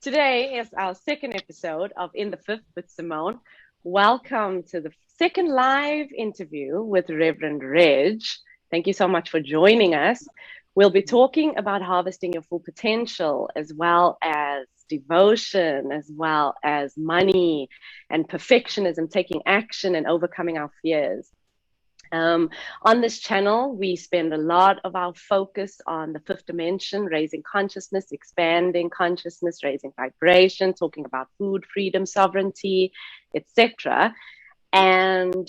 Today is our second episode of In the Fifth with Simone. Welcome to the second live interview with Reverend Reg. Thank you so much for joining us. We'll be talking about harvesting your full potential, as well as devotion, as well as money and perfectionism, taking action and overcoming our fears. On this channel, we spend a lot of our focus on the fifth dimension, raising consciousness, expanding consciousness, raising vibration, talking about food, freedom, sovereignty, etc. And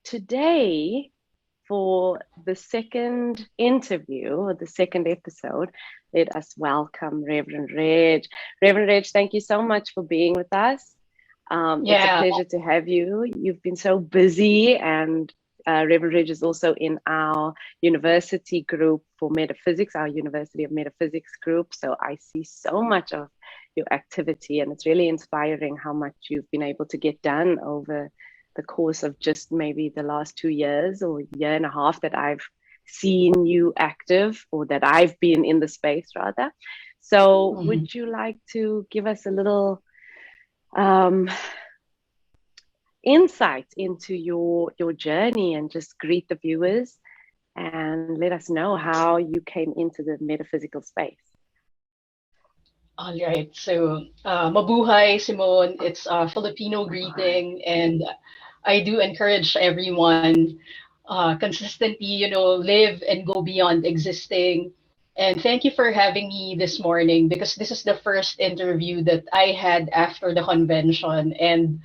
today, for the second interview, or the second episode, let us welcome Reverend Reg. Reverend Reg, thank you so much for being with us. It's a pleasure to have you. You've been so busy, and Reverend Reg is also in our university group for metaphysics, our University of Metaphysics group. So I see so much of your activity, and it's really inspiring how much you've been able to get done over the course of just maybe the last 2 years or year and a half that I've seen you active, or that I've been in the space rather. So would you like to give us a little insight into your journey, and just greet the viewers and let us know how you came into the metaphysical space? All right. So, mabuhay, Simone. It's a Filipino greeting, and I do encourage everyone consistently, live and go beyond existing. And thank you for having me this morning, because this is the first interview that I had after the convention. And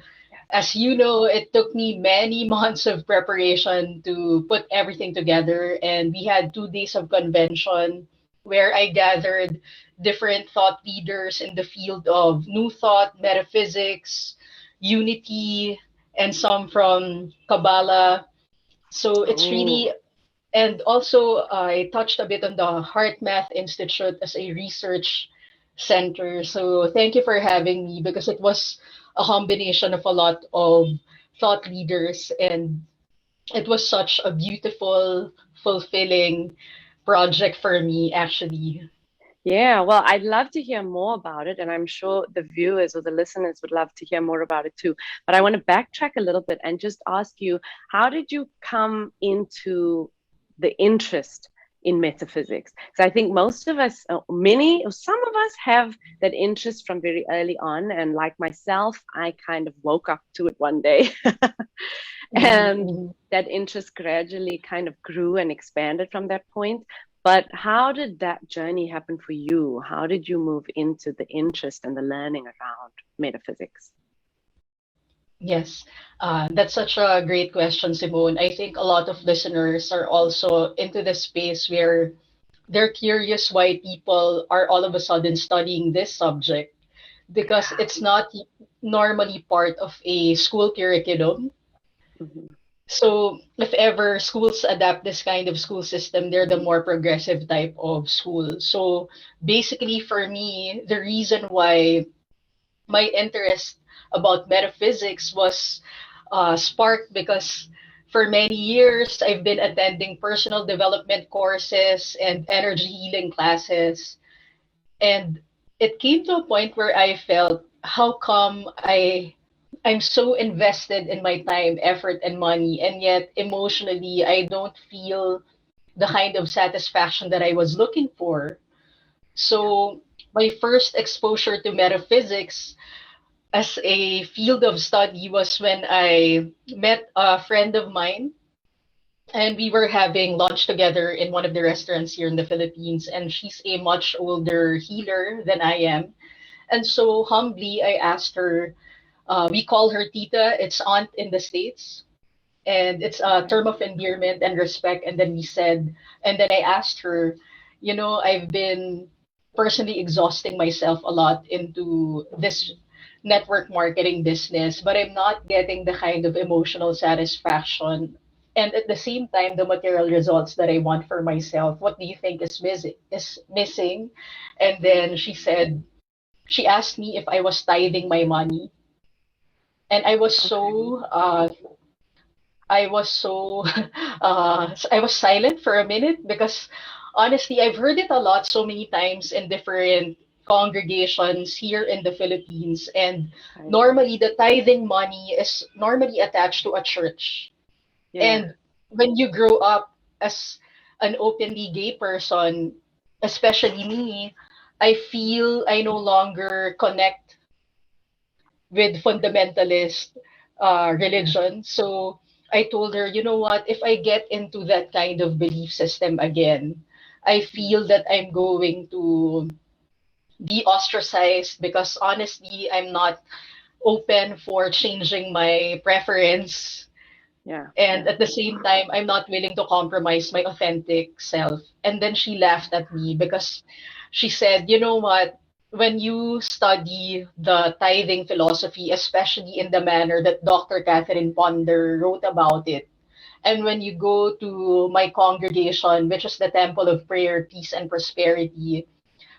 as you know, it took me many months of preparation to put everything together. And we had 2 days of convention where I gathered different thought leaders in the field of New Thought, metaphysics, unity, and some from Kabbalah. So it's really, and also I touched a bit on the Heart Math Institute as a research center. So thank you for having me, because it was a combination of a lot of thought leaders, and it was such a beautiful, fulfilling project for me, actually. Yeah, well, I'd love to hear more about it, and I'm sure the viewers or the listeners would love to hear more about it too. But I want to backtrack a little bit and just ask you, how did you come into the interest in metaphysics? Because I think most of us, many or some of us, have that interest from very early on. And like myself, I kind of woke up to it one day. And that interest gradually kind of grew and expanded from that point. But how did that journey happen for you? How did you move into the interest and the learning around metaphysics? Yes, that's such a great question, Simone. I think a lot of listeners are also into the space where they're curious why people are all of a sudden studying this subject, because it's not normally part of a school curriculum. So if ever schools adapt this kind of school system, they're the more progressive type of school. So basically for me, the reason why my interest about metaphysics was sparked because for many years I've been attending personal development courses and energy healing classes. And it came to a point where I felt, how come I'm so invested in my time, effort, and money, and yet emotionally I don't feel the kind of satisfaction that I was looking for. So my first exposure to metaphysics as a field of study was when I met a friend of mine, and we were having lunch together in one of the restaurants here in the Philippines, and she's a much older healer than I am. And so humbly I asked her, we call her Tita, it's aunt in the States, and it's a term of endearment and respect. And then we said, and then I asked her, I've been personally exhausting myself a lot into this network marketing business, but I'm not getting the kind of emotional satisfaction and at the same time the material results that I want for myself. What do you think is missing? And then she asked me if I was tithing my money. And I was silent for a minute, because honestly I've heard it a lot so many times in different congregations here in the Philippines, and Tithing. normally the tithing money is normally attached to a church. Yeah. And when you grow up as an openly gay person, especially me, I feel I no longer connect with fundamentalist Yeah. religion. So I told her, you know what, if I get into that kind of belief system again, I feel that I'm going to be ostracized because honestly, I'm not open for changing my preference. Yeah. And Yeah. at the same time, I'm not willing to compromise my authentic self. And then she laughed at me because she said, you know what? When you study the tithing philosophy, especially in the manner that Dr. Catherine Ponder wrote about it, and when you go to my congregation, which is the Temple of Prayer, Peace, and Prosperity,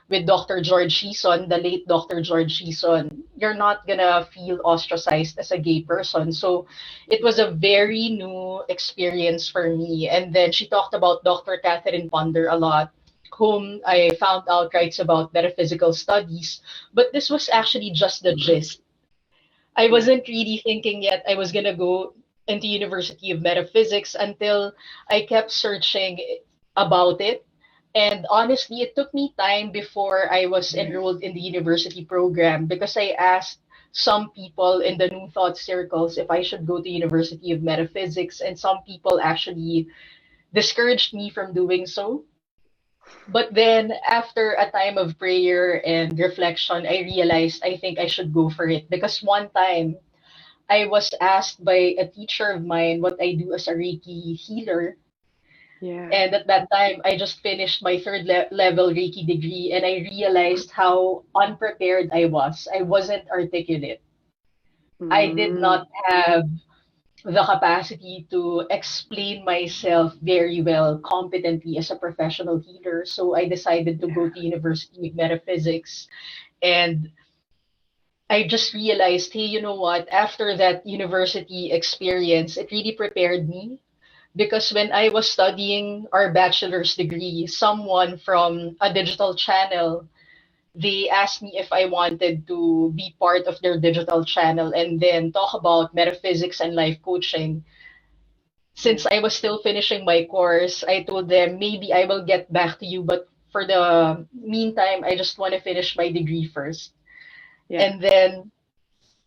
with Dr. George Sheason, the late Dr. George Sheason, you're not gonna feel ostracized as a gay person. So it was a very new experience for me. And then she talked about Dr. Catherine Ponder a lot, whom I found out writes about metaphysical studies. But this was actually just the gist. I Yeah. wasn't really thinking yet I was gonna go into University of Metaphysics until I kept searching about it. And honestly, it took me time before I was enrolled in the university program because I asked some people in the New Thought circles if I should go to University of Metaphysics, and some people actually discouraged me from doing so. But then after a time of prayer and reflection, I realized I think I should go for it because one time I was asked by a teacher of mine what I do as a Reiki healer. Yeah. And at that time, I just finished my third level Reiki degree, and I realized how unprepared I was. I wasn't articulate. I did Mm. not have the capacity to explain myself very well, competently as a professional healer. So I decided to Yeah. go to University of Metaphysics, and I just realized, hey, you know what? After that university experience, it really prepared me because when I was studying our bachelor's degree, someone from a digital channel, they asked me if I wanted to be part of their digital channel and then talk about metaphysics and life coaching. Yeah. Since I was still finishing my course, I told them maybe I will get back to you, but for the meantime, I just want to finish my degree first. Yeah. And then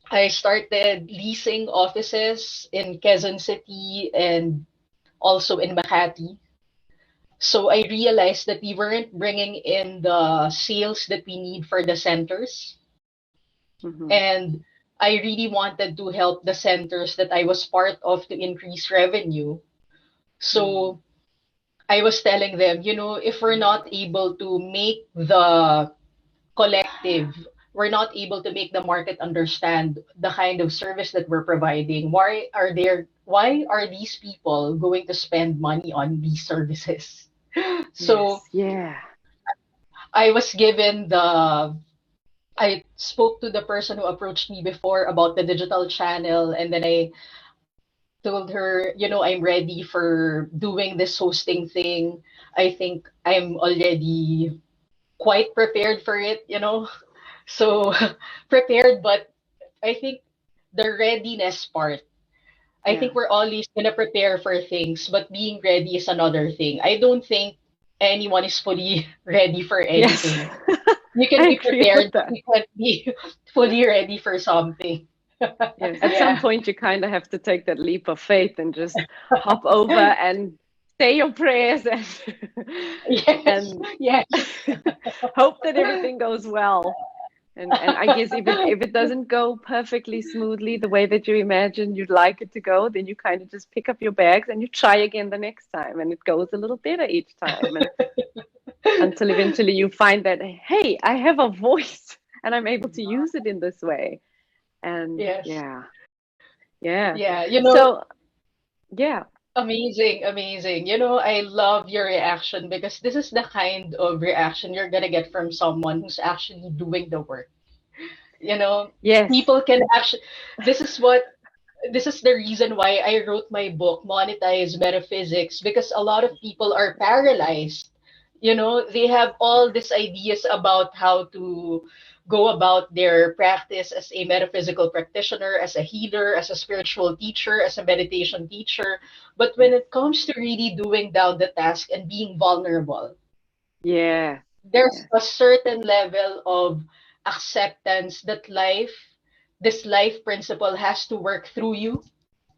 I started leasing offices in Quezon City and also in Makati. So I realized that we weren't bringing in the sales that we need for the centers. Mm-hmm. And I really wanted to help the centers that I was part of to increase revenue. Mm. So I was telling them, you know, if we're not able to make the collective, we're not able to make the market understand the kind of service that we're providing, why are these people going to spend money on these services? So Yes. Yeah. I was given the I spoke to the person who approached me before about the digital channel, and then I told her, you know, I'm ready for doing this hosting thing. I think I'm already quite prepared for it, you know. So prepared, but I think the readiness part, I Yeah. think we're always gonna prepare for things, but being ready is another thing. I don't think anyone is fully ready for Yes. anything. You can I be agree with prepared, but that. you can't be fully ready for something. Yes. At some Yeah. point, you kind of have to take that leap of faith and just hop over and say your prayers and Yes. and Yes. hope that everything goes well. And I guess if it doesn't go perfectly smoothly the way that you imagine you'd like it to go, then you kind of just pick up your bags and you try again the next time, and it goes a little better each time, and until eventually you find that, hey, I have a voice and I'm able to use it in this way. And Yes. yeah, yeah. Yeah. You know, So yeah, amazing, amazing. You know, I love your reaction because this is the kind of reaction you're gonna get from someone who's actually doing the work. You know, yes, people can actually, this is what, this is the reason why I wrote my book, Monetize Metaphysics, because a lot of people are paralyzed. They have all these ideas about how to go about their practice as a metaphysical practitioner, as a healer, as a spiritual teacher, as a meditation teacher. But when Yes. it comes to really doing down the task and being vulnerable, Yeah. there's Yeah. a certain level of acceptance that this life principle has to work through you,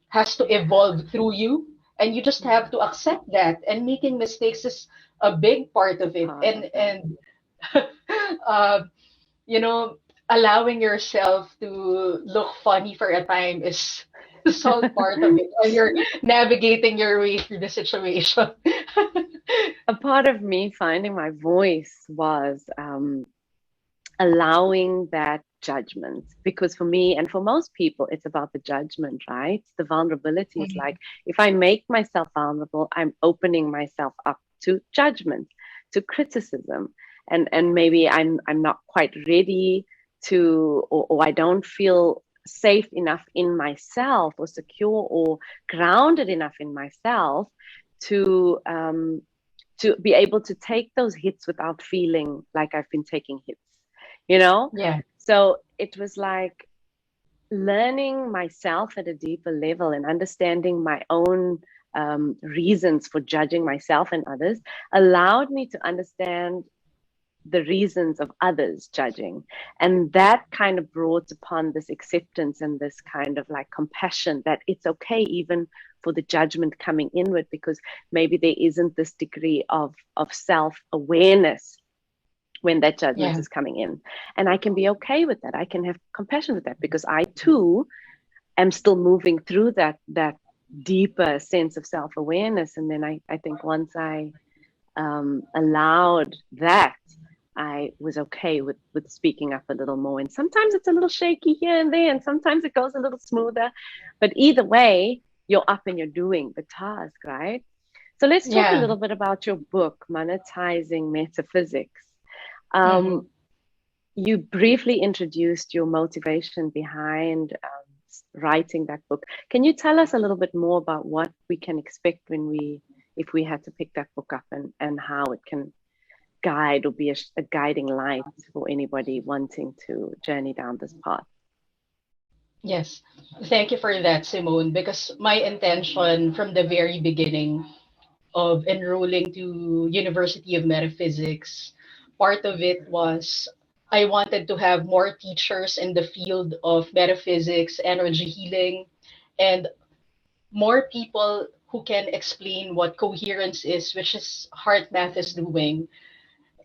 has to Yeah. evolve through you, and you just have Yeah. to accept that. And making mistakes is a big part of it. Part of that. And uh, you know, allowing yourself to look funny for a time is all part of it when you're navigating your way through the situation. A part of me finding my voice was allowing that judgment, because for me and for most people it's about the judgment, right? The vulnerability is like, if I make myself vulnerable, I'm opening myself up to judgment, to criticism, and maybe I'm not quite ready to, or I don't feel safe enough in myself, or secure or grounded enough in myself to be able to take those hits without feeling like I've been taking hits, you know? Yeah. So it was like learning myself at a deeper level and understanding my own reasons for judging myself and others allowed me to understand the reasons of others judging. And that kind of brought upon this acceptance and this kind of like compassion that it's okay even for the judgment coming inward, because maybe there isn't this degree of self-awareness when that judgment Yeah. is coming in. And I can be okay with that. I can have compassion with that, because I too am still moving through that deeper sense of self-awareness. And then I think once I allowed that, I was okay with speaking up a little more. And sometimes it's a little shaky here and there, and sometimes it goes a little smoother. But either way, you're up and you're doing the task, right? So let's talk a Yeah. little bit about your book, Monetizing Metaphysics. Hmm. Um, you briefly introduced your motivation behind writing that book. Can you tell us a little bit more about what we can expect if we had to pick that book up, and how it can guide or be a guiding light for anybody wanting to journey down this path? Yes. Thank you for that, Simone, because my intention from the very beginning of enrolling to University of Metaphysics, part of it was I wanted to have more teachers in the field of metaphysics, energy healing, and more people who can explain what coherence is, which is heart math is doing.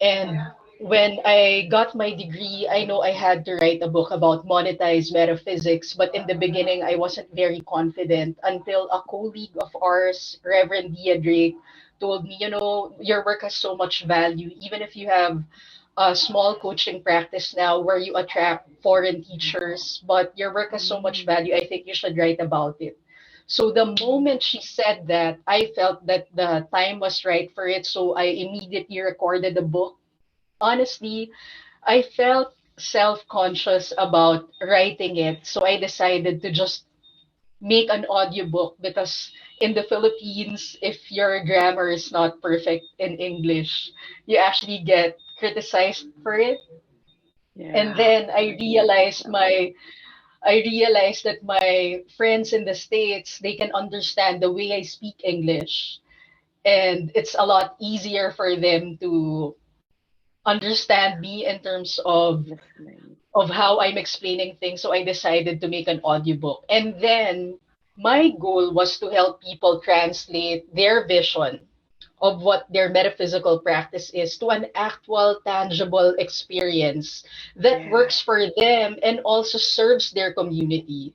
And when I got my degree, I know I had to write a book about monetized metaphysics, but in the beginning, I wasn't very confident until a colleague of ours, Reverend Reg, told me, your work has so much value, even if you have a small coaching practice now where you attract foreign teachers, but your work has so much Mm. value. I think you should write about it. So the moment she said that, I felt that the time was right for it. So I immediately recorded the book. Honestly, I felt self-conscious about writing it. So I decided to just make an audiobook because in the Philippines, if your grammar is not perfect in English, you actually get criticized for it. And Yeah. then I realized that my friends in the States, they can understand the way I speak English. And it's a lot easier for them to understand me in terms Listening. of how I'm explaining things. So I decided to make an audiobook. And then my goal was to help people translate their vision of what their metaphysical practice is to an actual tangible experience that Yeah. works for them and also serves their community.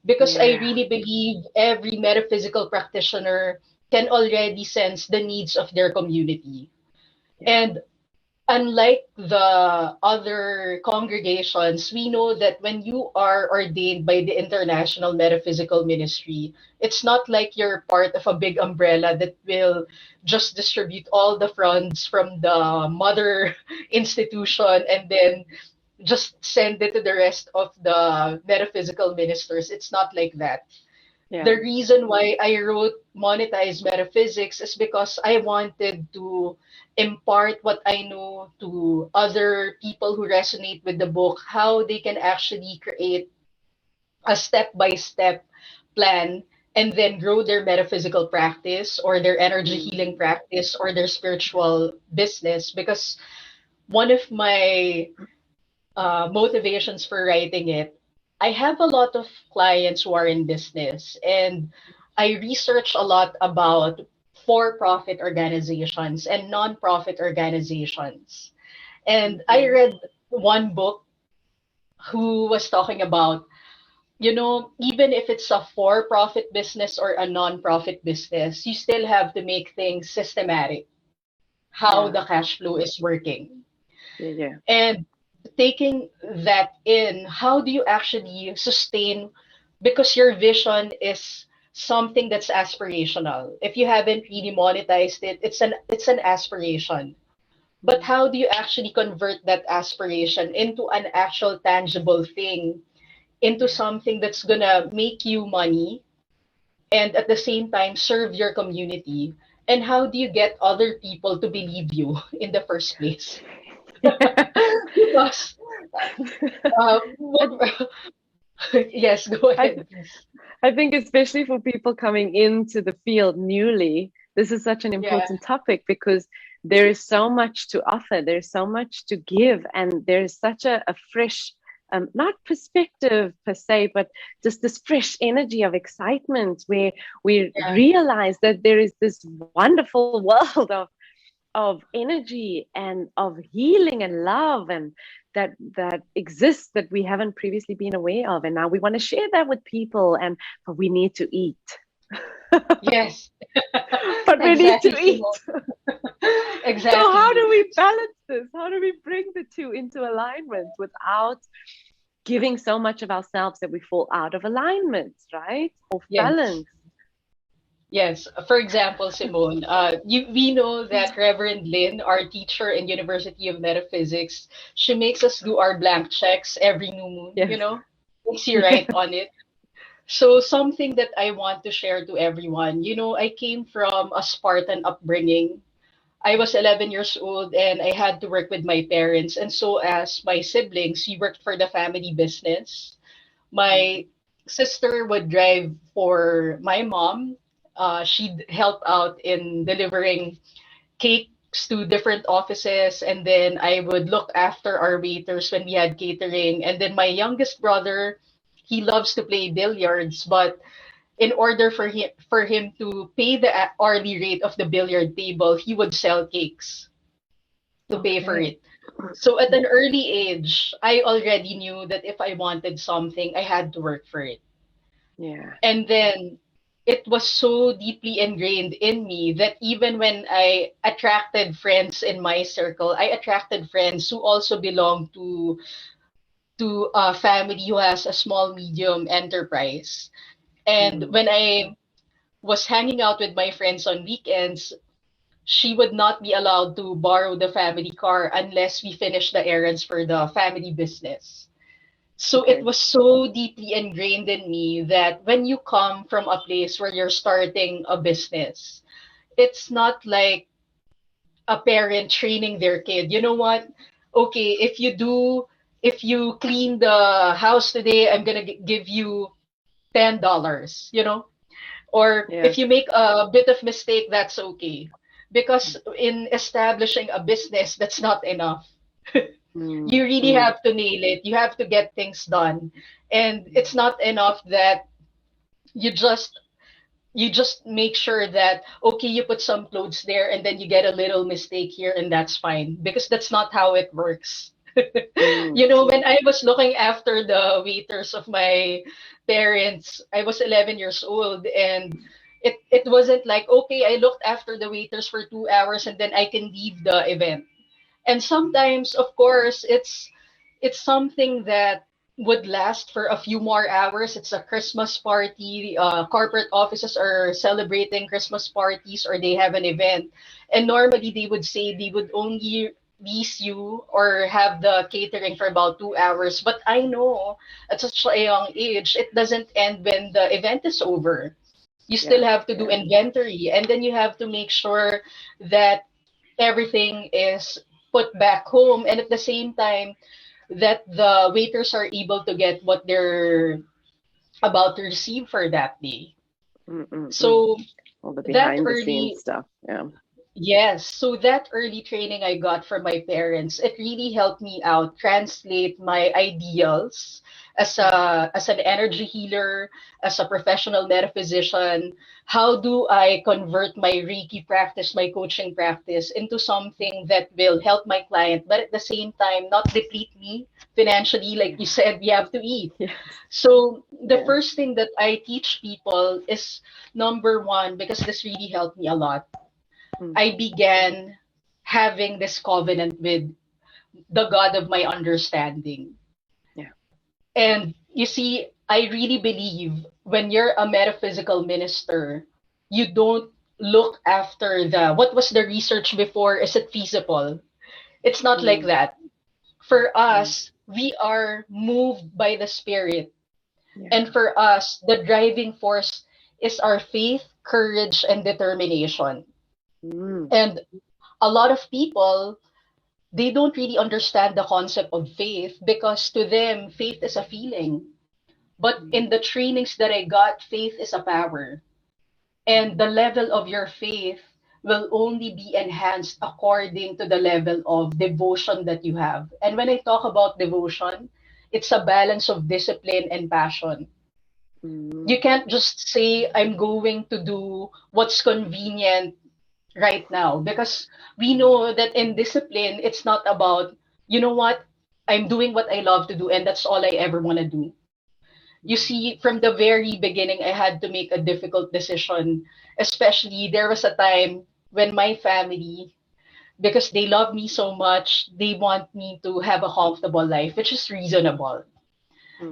Because I Yeah. really believe every metaphysical practitioner can already sense the needs of their community. Yeah. And unlike the other congregations, we know that when you are ordained by the International Metaphysical Ministry, it's not like you're part of a big umbrella that will just distribute all the funds from the mother institution and then just send it to the rest of the metaphysical ministers. It's not like that. Yeah. The reason why I wrote Monetize Metaphysics is because I wanted to impart what I know to other people who resonate with the book, how they can actually create a step-by-step plan and then grow their metaphysical practice or their energy healing practice or their spiritual business. Because one of my motivations for writing it, I have a lot of clients who are in business, and I research a lot about for-profit organizations and non-profit organizations. And I read one book who was talking about, even if it's a for-profit business or a non-profit business, you still have to make things systematic, how Yeah. the cash flow is working. Yeah. Yeah. And taking that in, how do you actually sustain? Because your vision is something that's aspirational. If you haven't really monetized it, it's an aspiration. But how do you actually convert that aspiration into an actual tangible thing, into something that's gonna make you money and at the same time serve your community? And how do you get other people to believe you in the first place? Because I, yes, go I ahead, please. I think especially for people coming into the field newly, this is such an Yeah, important topic because there is so much to offer, there's so much to give, and there's such a fresh, not perspective per se, but just this fresh energy of excitement where we yeah, realize that there is this wonderful world of energy and of healing and love and that exists that we haven't previously been aware of, and now we want to share that with people, and but we need to eat. yes, But we need to exactly, eat. Simone. So how Exactly. do we balance this? How do we bring the two into alignment without giving so much of ourselves that we fall out of alignment, right? Off Yes, balance. yes. For example, Simone, we know that Reverend Lynn, our teacher in University of Metaphysics, she makes us do our blank checks every new moon, Yes. makes you write on it. So something that I want to share to everyone, I came from a Spartan upbringing. I was 11 years old and I had to work with my parents. And so as my siblings, we worked for the family business. My sister would drive for my mom. She'd help out in delivering cakes to different offices. And then I would look after our waiters when we had catering. And then my youngest brother, he loves to play billiards, but in order for him to pay the hourly rate of the billiard table, he would sell cakes to pay for Okay. it. So at an early age, I already knew that if I wanted something, I had to work for it. Yeah. And then it was so deeply ingrained in me that even when I attracted friends in my circle, I attracted friends who also belong to a family who has a small medium enterprise. And Mm. when I was hanging out with my friends on weekends, she would not be allowed to borrow the family car unless we finish the errands for the family business. So it Okay. was so deeply ingrained in me that when you come from a place where you're starting a business, it's not like a parent training their kid. You know what? Okay, if you clean the house today, I'm gonna give you $10, or if Yes. you make a bit of mistake, that's okay. Because in establishing a business, that's not enough. Mm. You really Mm. have to nail it. You have to get things done. And it's not enough that you just you just make sure that okay, you put some clothes there and then you get a little mistake here and that's fine, because that's not how it works. Mm. When I was looking after the waiters of my parents, I was 11 years old, and it wasn't like, okay, I looked after the waiters for 2 hours and then I can leave the event. And sometimes, of course, it's something that would last for a few more hours. It's a Christmas party. Corporate offices are celebrating Christmas parties or they have an event. And normally they would say they would only please you or have the catering for about 2 hours. But I know at such a young age, it doesn't end when the event is over. You still have to do inventory, and then you have to make sure that everything is put back home, and at the same time that the waiters are able to get what they're about to receive for that day. So all the that behind the early scenes stuff. Yeah. Yes, so that early training I got from my parents, it really helped me out translate my ideals as an energy healer, as a professional metaphysician. How do I convert my Reiki practice, my coaching practice into something that will help my client, but at the same time not deplete me financially, like you said, we have to eat. Yes. So the first thing that I teach people is number one, because this really helped me a lot. I began having this covenant with the God of my understanding. Yeah. And you see, I really believe when you're a metaphysical minister, you don't look after the what was the research before, is it feasible? It's not like that. For us, we are moved by the spirit. Yeah. And for us, the driving force is our faith, courage, and determination. And a lot of people, they don't really understand the concept of faith because to them, faith is a feeling. But in the trainings that I got, faith is a power. And the level of your faith will only be enhanced according to the level of devotion that you have. And when I talk about devotion, it's a balance of discipline and passion. You can't just say, I'm going to do what's convenient right now, because we know that in discipline, it's not about, you know what, I'm doing what I love to do and that's all I ever want to do. You see, from the very beginning, I had to make a difficult decision. Especially there was a time when my family, because they love me so much, they want me to have a comfortable life, which is reasonable.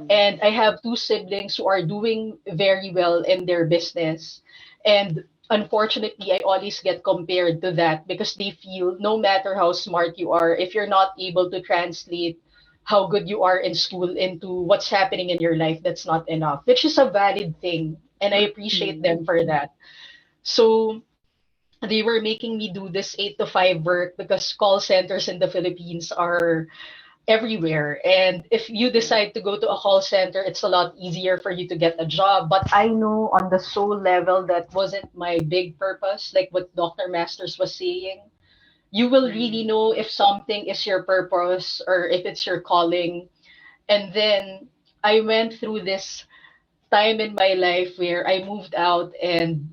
And I have two siblings who are doing very well in their business. And unfortunately, I always get compared to that because they feel no matter how smart you are, if you're not able to translate how good you are in school into what's happening in your life, that's not enough, which is a valid thing. And I appreciate them for that. So they were making me do this 8 to 5 work because call centers in the Philippines are everywhere. And if you decide to go to a call center, it's a lot easier for you to get a job. But I know on the soul level, that wasn't my big purpose, like what Dr. Masters was saying. You will really know if something is your purpose or if it's your calling. And then I went through this time in my life where I moved out and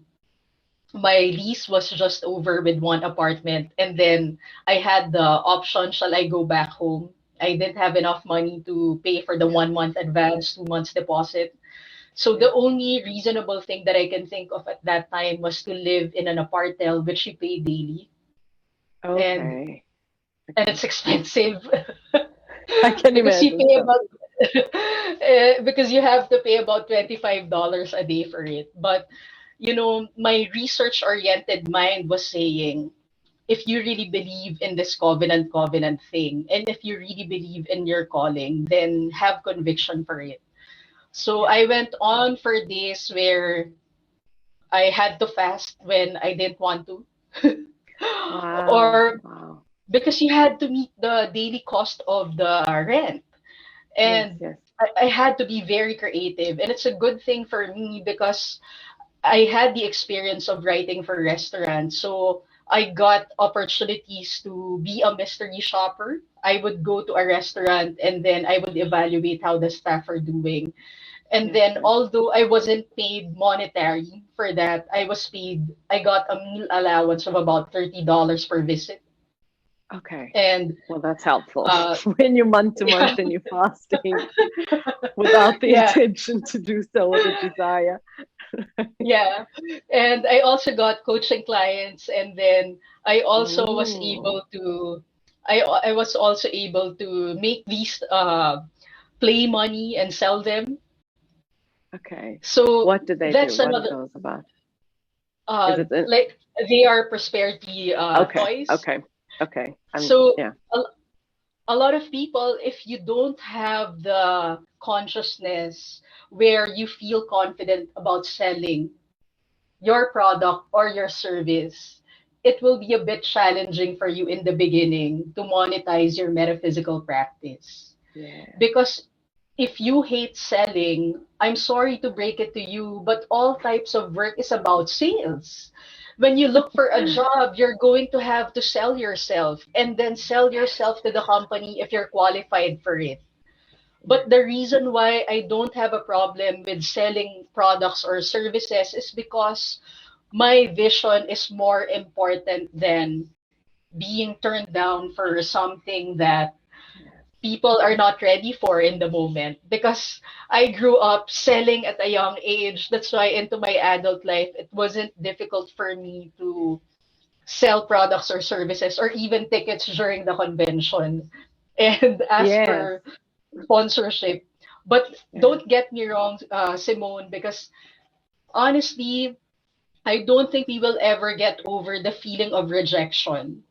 my lease was just over with one apartment, and then I had the option, shall I go back home? I didn't have enough money to pay for the 1 month advance, 2 months deposit. So the only reasonable thing that I can think of at that time was to live in an apartel which you pay daily. Okay. And it's expensive. I can because you imagine. pay about because you have to pay about $25 a day for it. But you know, my research oriented mind was saying, if you really believe in this covenant thing, and if you really believe in your calling, then have conviction for it. So I went on for days where I had to fast when I didn't want to. Or because you had to meet the daily cost of the rent. And I had to be very creative. And it's a good thing for me because I had the experience of writing for restaurants. So I got opportunities to be a mystery shopper. I would go to a restaurant and then I would evaluate how the staff are doing. And then although I wasn't paid monetary for that, I got a meal allowance of about $30 per visit. Okay. And well, that's helpful when you're month to month and you're fasting without the intention to do so or the desire. Yeah. And I also got coaching clients, and then I also was able to I was also able to make these play money and sell them. Okay. So what do they that's do? What another are those about? like they are prosperity toys. Okay. Okay. So Yeah. a lot of people, if you don't have the consciousness where you feel confident about selling your product or your service, it will be a bit challenging for you in the beginning to monetize your metaphysical practice. Yeah. Because if you hate selling, I'm sorry to break it to you, but all types of work is about sales. When you look for a job, you're going to have to sell yourself and then sell yourself to the company if you're qualified for it. Yeah. But the reason why I don't have a problem with selling products or services is because my vision is more important than being turned down for something that Yeah. people are not ready for in the moment. Because I grew up selling at a young age. That's why into my adult life, it wasn't difficult for me to sell products or services or even tickets during the convention and ask Yes. for sponsorship. But Yeah. don't get me wrong, Simone, because honestly, I don't think we will ever get over the feeling of rejection.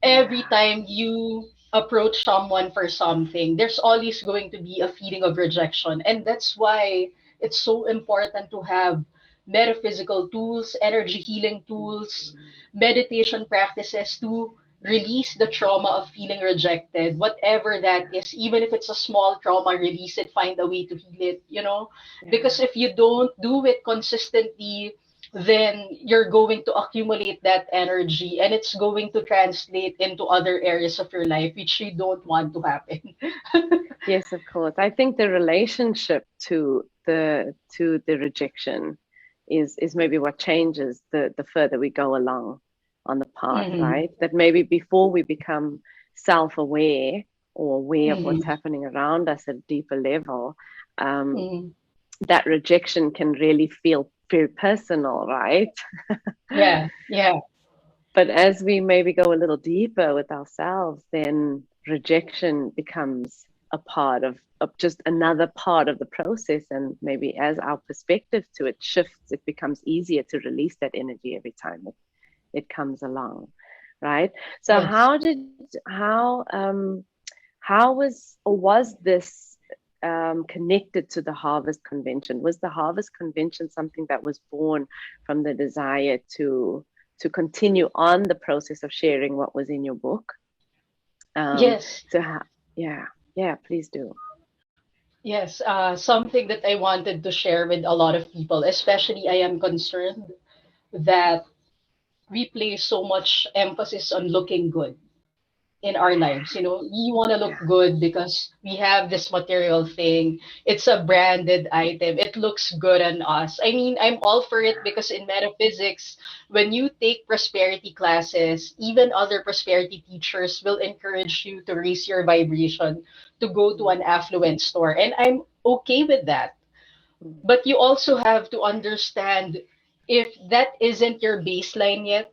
Every Yeah. time you approach someone for something, there's always going to be a feeling of rejection. And that's why it's so important to have metaphysical tools, energy healing tools, Mhm. meditation practices to release the trauma of feeling rejected, whatever that is, even if it's a small trauma, release it, find a way to heal it, you know? Yeah. Because if you don't do it consistently, then you're going to accumulate that energy and it's going to translate into other areas of your life which you don't want to happen. Yes, of course. I think the relationship to the rejection is maybe what changes the further we go along on the path, Mm-hmm. right? That maybe before we become self-aware or aware of what's Mm-hmm. happening around us at a deeper level, um, Mm-hmm. that rejection can really feel very personal, right? Yeah, yeah, But as we maybe go a little deeper with ourselves, then rejection becomes a part of just another part of the process. And maybe as our perspective to it shifts, it becomes easier to release that energy every time it comes along. Right. So yes. how was or was this connected to the Harvest Convention? Was the Harvest Convention something that was born from the desire to continue on the process of sharing what was in your book? Um, Yes, so yeah, yeah, please do. yes. Something that I wanted to share with a lot of people, especially I am concerned that we place so much emphasis on looking good in our lives. You know, we want to look Yeah, good because we have this material thing. It's a branded item. It looks good on us. I mean, I'm all for it because in metaphysics, when you take prosperity classes, even other prosperity teachers will encourage you to raise your vibration to go to mm, an affluent store. And I'm okay with that. mm, But you also have to understand if that isn't your baseline yet,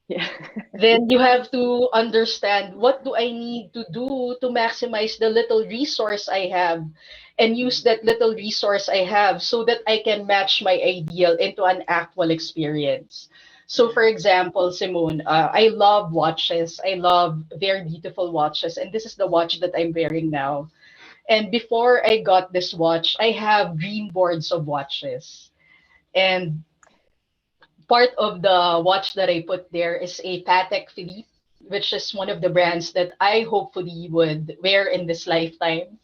yeah, then you have to understand what do I need to do to maximize the little resource I have and use mm, that little resource I have so that I can match my ideal into an actual experience. So, for yeah, example, Simone, I love watches. I love very beautiful watches. And this is the watch that I'm wearing now. And before I got this watch, I have dream boards of watches. And part of the watch that I put there is a Patek Philippe, which is one of the brands that I hopefully would wear in this lifetime.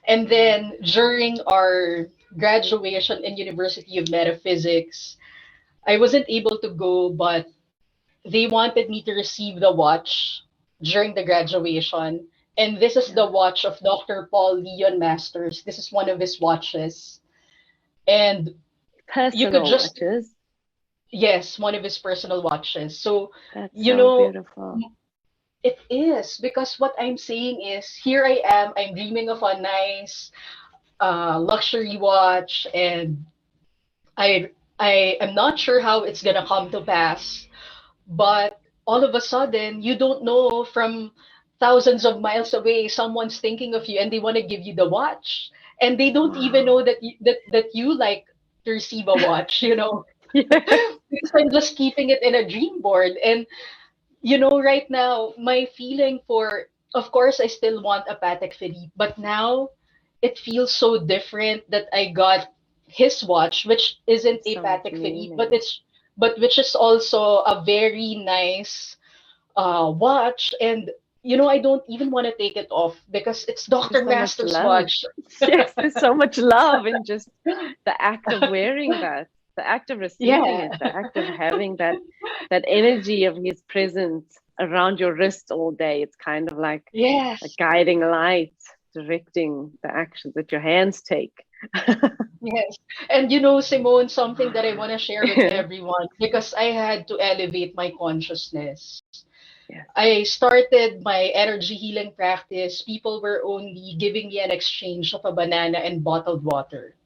And mm, then during our graduation in University of Metaphysics, I wasn't able to go, but they wanted me to receive the watch during the graduation. And this is the yeah. watch of Dr. Paul Leon Masters. This is one of his watches. And you could Personal just watches. Yes, one of his personal watches. So, That's you so know, beautiful. it is because what I'm saying is here I am, I'm dreaming of a nice luxury watch and I I am not sure how it's gonna come to pass, but all of a sudden you don't know from thousands of miles away someone's thinking of you and they want to give you the watch and they don't even know Wow. that you like to receive a watch, you know. Yeah. Because I'm just keeping it in a dream board and right now, my feeling for, of course, I still want a Patek Philippe, but now it feels so different that I got his watch, which isn't There's a so much Patek Philippe, meaning. but which is also a very nice watch. And I don't even want to take it off because it's There's Dr. so much Master's love. watch. Yes, there's so much love in just the act of wearing that, the act of receiving Yeah. it, the act of having that energy of his presence around your wrist all day. It's kind of like a Yes. guiding light directing the actions that your hands take. Yes. And Simone, something that I want to share with everyone because I had to elevate my consciousness. Yes. I started my energy healing practice. People were only giving me an exchange of a banana and bottled water.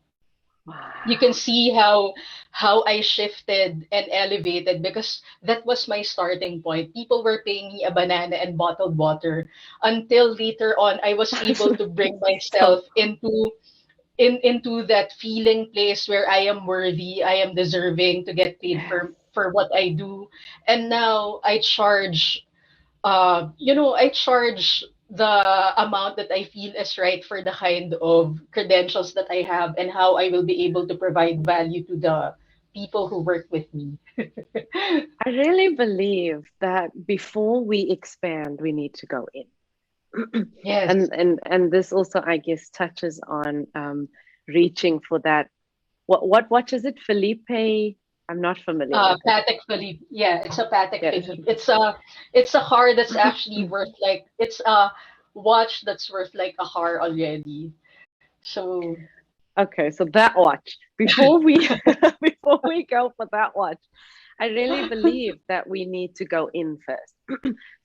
You can Wow. see how I shifted and elevated because that was my starting point. People were paying me a banana and bottled water until later on I was able to bring So myself into that feeling place where I am worthy, I am deserving to get paid yes. for what I do. And now I charge the amount that I feel is right for the kind of credentials that I have and how I will be able to provide value to the people who work with me. I really believe that before we expand, we need to go in. Yes. And this also, I guess, touches on reaching for that. What watch is it? Felipe? I'm not familiar with it. Patek Philippe. Yeah, it's a Patek Yes. Philippe. It's a car that's actually worth like it's a watch that's worth like a car already. So Okay, so that watch. Before we before we go for that watch, I really believe that we need to go in first.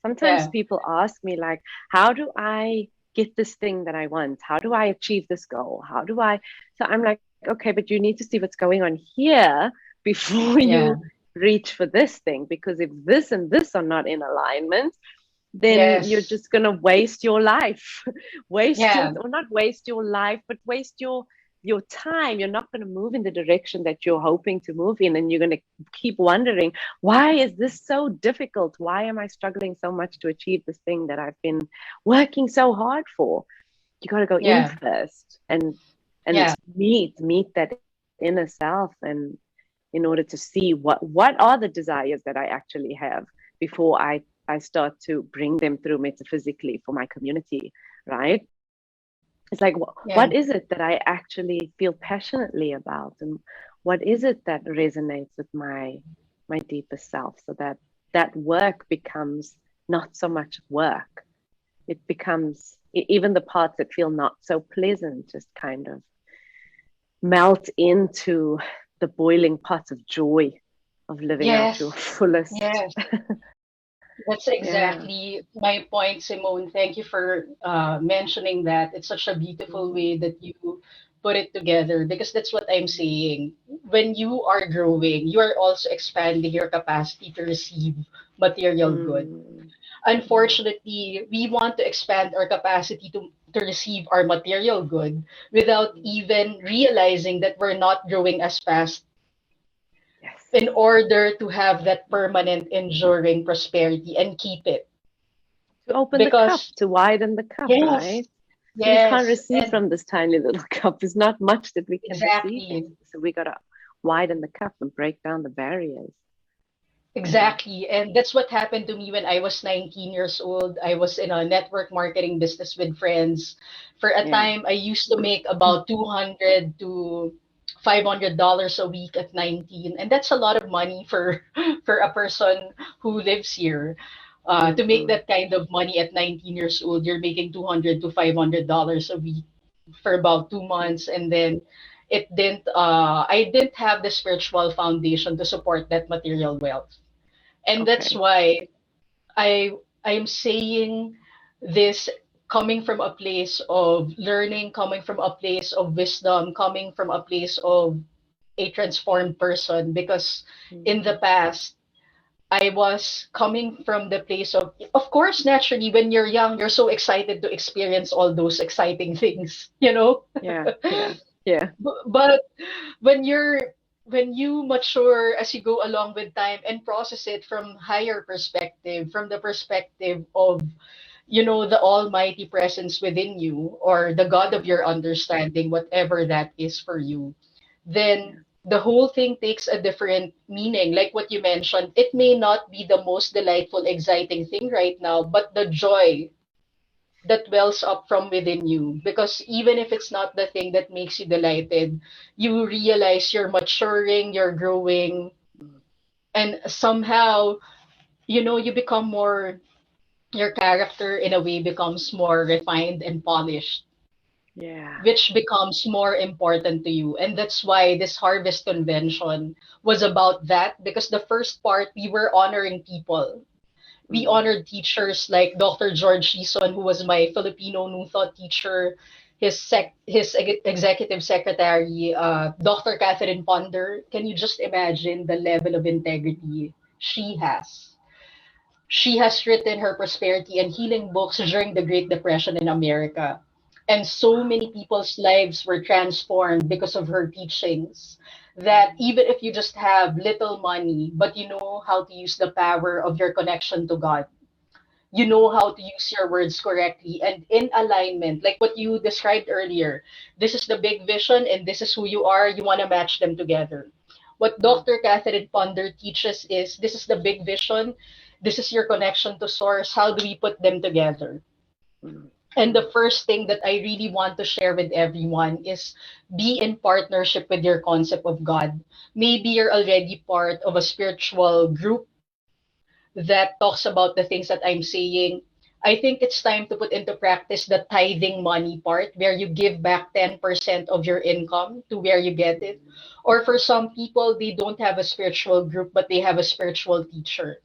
Sometimes yeah, people ask me like, how do I get this thing that I want? How do I achieve this goal? How do I? So I'm like, okay, but you need to see what's going on here before yeah, you reach for this thing. Because if this and this are not in alignment, then you're yes, just going to waste your life. Waste your, yeah, or not waste your life, but waste your time. You're not going to move in the direction that you're hoping to move in, and you're going to keep wondering, why is this so difficult? Why am I struggling so much to achieve this thing that I've been working so hard for? You got to go in yeah, first and yeah, meet that inner self, and in order to see what are the desires that I actually have before I start to bring them through metaphysically for my community, right? It's like, yeah, what is it that I actually feel passionately about, and what is it that resonates with my deepest self, so that that work becomes not so much work. It becomes even the parts that feel not so pleasant just kind of melt into the boiling pot of joy of living out your yes, fullest. yes. That's Yeah. exactly my point, Simone. Thank you for mentioning that. It's such a beautiful Mhm. way that you put it together because that's what I'm saying. When you are growing, you are also expanding your capacity to receive material good. Mm. Mm. Unfortunately, we want to expand our capacity to receive our material good without Mm. even realizing that we're not growing as fast Yes. in order to have that permanent, enduring prosperity and keep it. To open the cup, Because, to widen the cup, yes, right? So we can't yes, receive and from this tiny little cup. There's not much that we can receive in. exactly, So we got to widen the cup and break down the barriers. Yeah. exactly. And that's what happened to me when I was 19 years old. I was in a network marketing business with friends. For a Yeah. time, I used to make about 200 to $500 a week at 19, and that's a lot of money for for a person who lives here. To make Mm-hmm. that kind of money at 19 years old, you're making 200 to $500 a week for about 2 months, and then I didn't have the spiritual foundation to support that material wealth. And that's Okay. why I'm saying this, coming from a place of learning, coming from a place of wisdom, coming from a place of a transformed person, because in the Mm. past I was coming from the place of course, naturally, when you're young, you're so excited to experience all those exciting things, you know? Yeah. Yeah. Yeah. But when you're when you mature as you go along with time and process it from higher perspective, from the perspective of, the almighty presence within you, or the God of your understanding, whatever that is for you, then the whole thing takes a different meaning. Like what you mentioned, it may not be the most delightful, exciting thing right now, but the joy that wells up from within you, because even if it's not the thing that makes you delighted, you realize you're maturing, you're growing, and somehow, you become more, your character in a way becomes more refined and polished, Yeah. which becomes more important to you. And that's why this harvest convention was about that, because the first part, we were honoring people. We Mm. honored teachers like Dr. George Shison, who was my Filipino New Thought teacher, his executive secretary, Dr. Catherine Ponder. Can you just imagine the level of integrity she has? She has written her prosperity and healing books during the Great Depression in America. And so Wow. many people's lives were transformed because of her teachings. That even if you just have little money, but you know how to use the power of your connection to God, you know how to use your words correctly and in alignment, like what you described earlier. This is the big vision and this is who you are. You want to match them together. What Mm. Dr. Catherine Ponder teaches is, this is the big vision. This is your connection to source. How do we put them together? Mm. And Mm. the first thing that I really want to share with everyone is, be in partnership with your concept of God. Maybe you're already part of a spiritual group that talks about the things that I'm saying. I think it's time to put into practice the tithing money part, where you give back 10% of your income to where you get it. Or for some people, they don't have a spiritual group, but they have a spiritual teacher.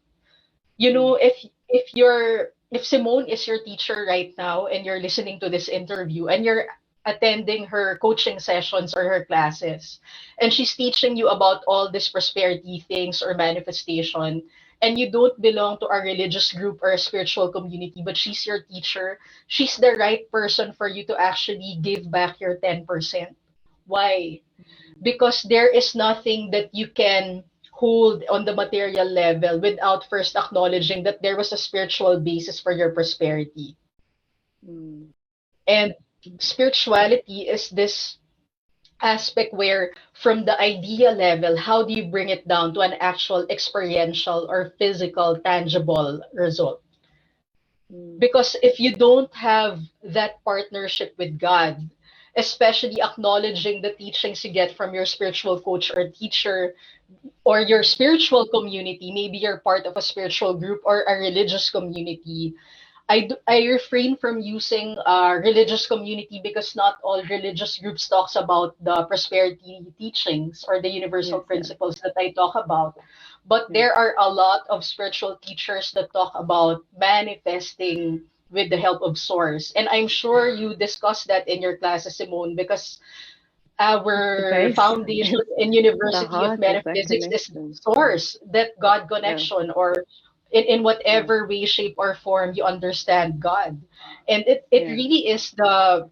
You Mm. know, if Simone is your teacher right now and you're listening to this interview and you're attending her coaching sessions or her classes, and she's teaching you about all these prosperity things or manifestation, and you don't belong to a religious group or a spiritual community, but she's your teacher, she's the right person for you to actually give back your 10%. Why? Because there is nothing that you can hold on the material level without first acknowledging that there was a spiritual basis for your prosperity. Mm. And spirituality is this aspect where, from the idea level, how do you bring it down to an actual experiential or physical, tangible result? Mm. Because if you don't have that partnership with God, especially acknowledging the teachings you get from your spiritual coach or teacher, or your spiritual community, maybe you're part of a spiritual group or a religious community. I refrain from using religious community, because not all religious groups talks about the prosperity teachings or the universal Yes. Yes. principles that I talk about. But Yes. there are a lot of spiritual teachers that talk about manifesting with the help of source. And I'm sure you discussed that in your classes, Simone, because It's the our base. foundation It's in the University of heart is that Metaphysics is connection. source, that God Yeah. connection, or in Yeah. whatever way, shape, or form you understand God. And it Yeah. really is the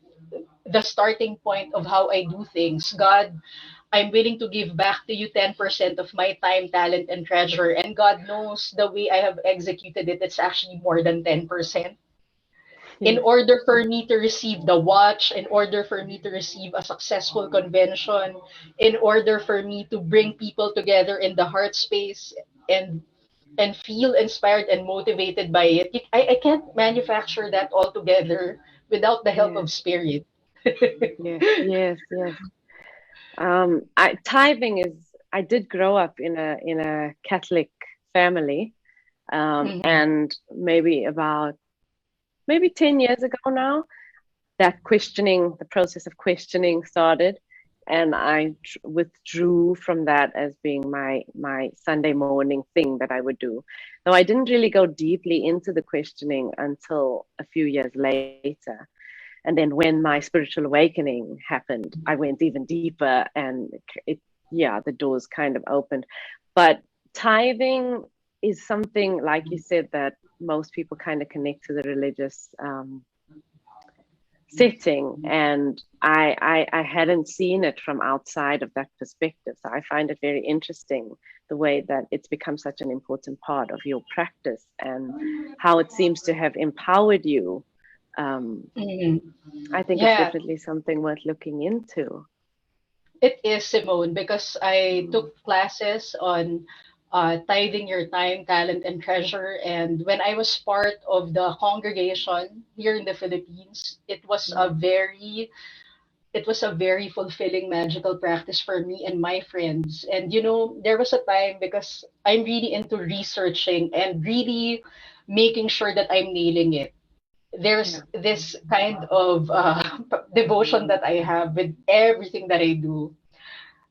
starting point of how I do things. God, I'm willing to give back to you 10% of my time, talent, and treasure. And God knows the way I have executed it, it's actually more than 10%. In Yes. order for me to receive the watch, in order for me to receive a successful convention, in order for me to bring people together in the heart space, and feel inspired and motivated by it, I can't manufacture that all together without the help Yes. of spirit. Yes. Yes. Yes. Tithing is. I did grow up in a Catholic family, Mhm. and maybe 10 years ago now, that questioning, the process of questioning started, and I withdrew from that as being my Sunday morning thing that I would do. Though I didn't really go deeply into the questioning until a few years later. And then when my spiritual awakening happened, I went even deeper, and yeah, the doors kind of opened. But tithing is something, like you said, that most people kind of connect to the religious setting, and I hadn't seen it from outside of that perspective. So I find it very interesting the way that it's become such an important part of your practice and how it seems to have empowered you. I think it's definitely something worth looking into. It is, Simone, because I took classes on tithing your time, talent, and treasure. And when I was part of the congregation here in the Philippines, it was a very fulfilling, magical practice for me and my friends. And there was a time, because I'm really into researching and really making sure that I'm nailing it. There's this kind of devotion that I have with everything that I do.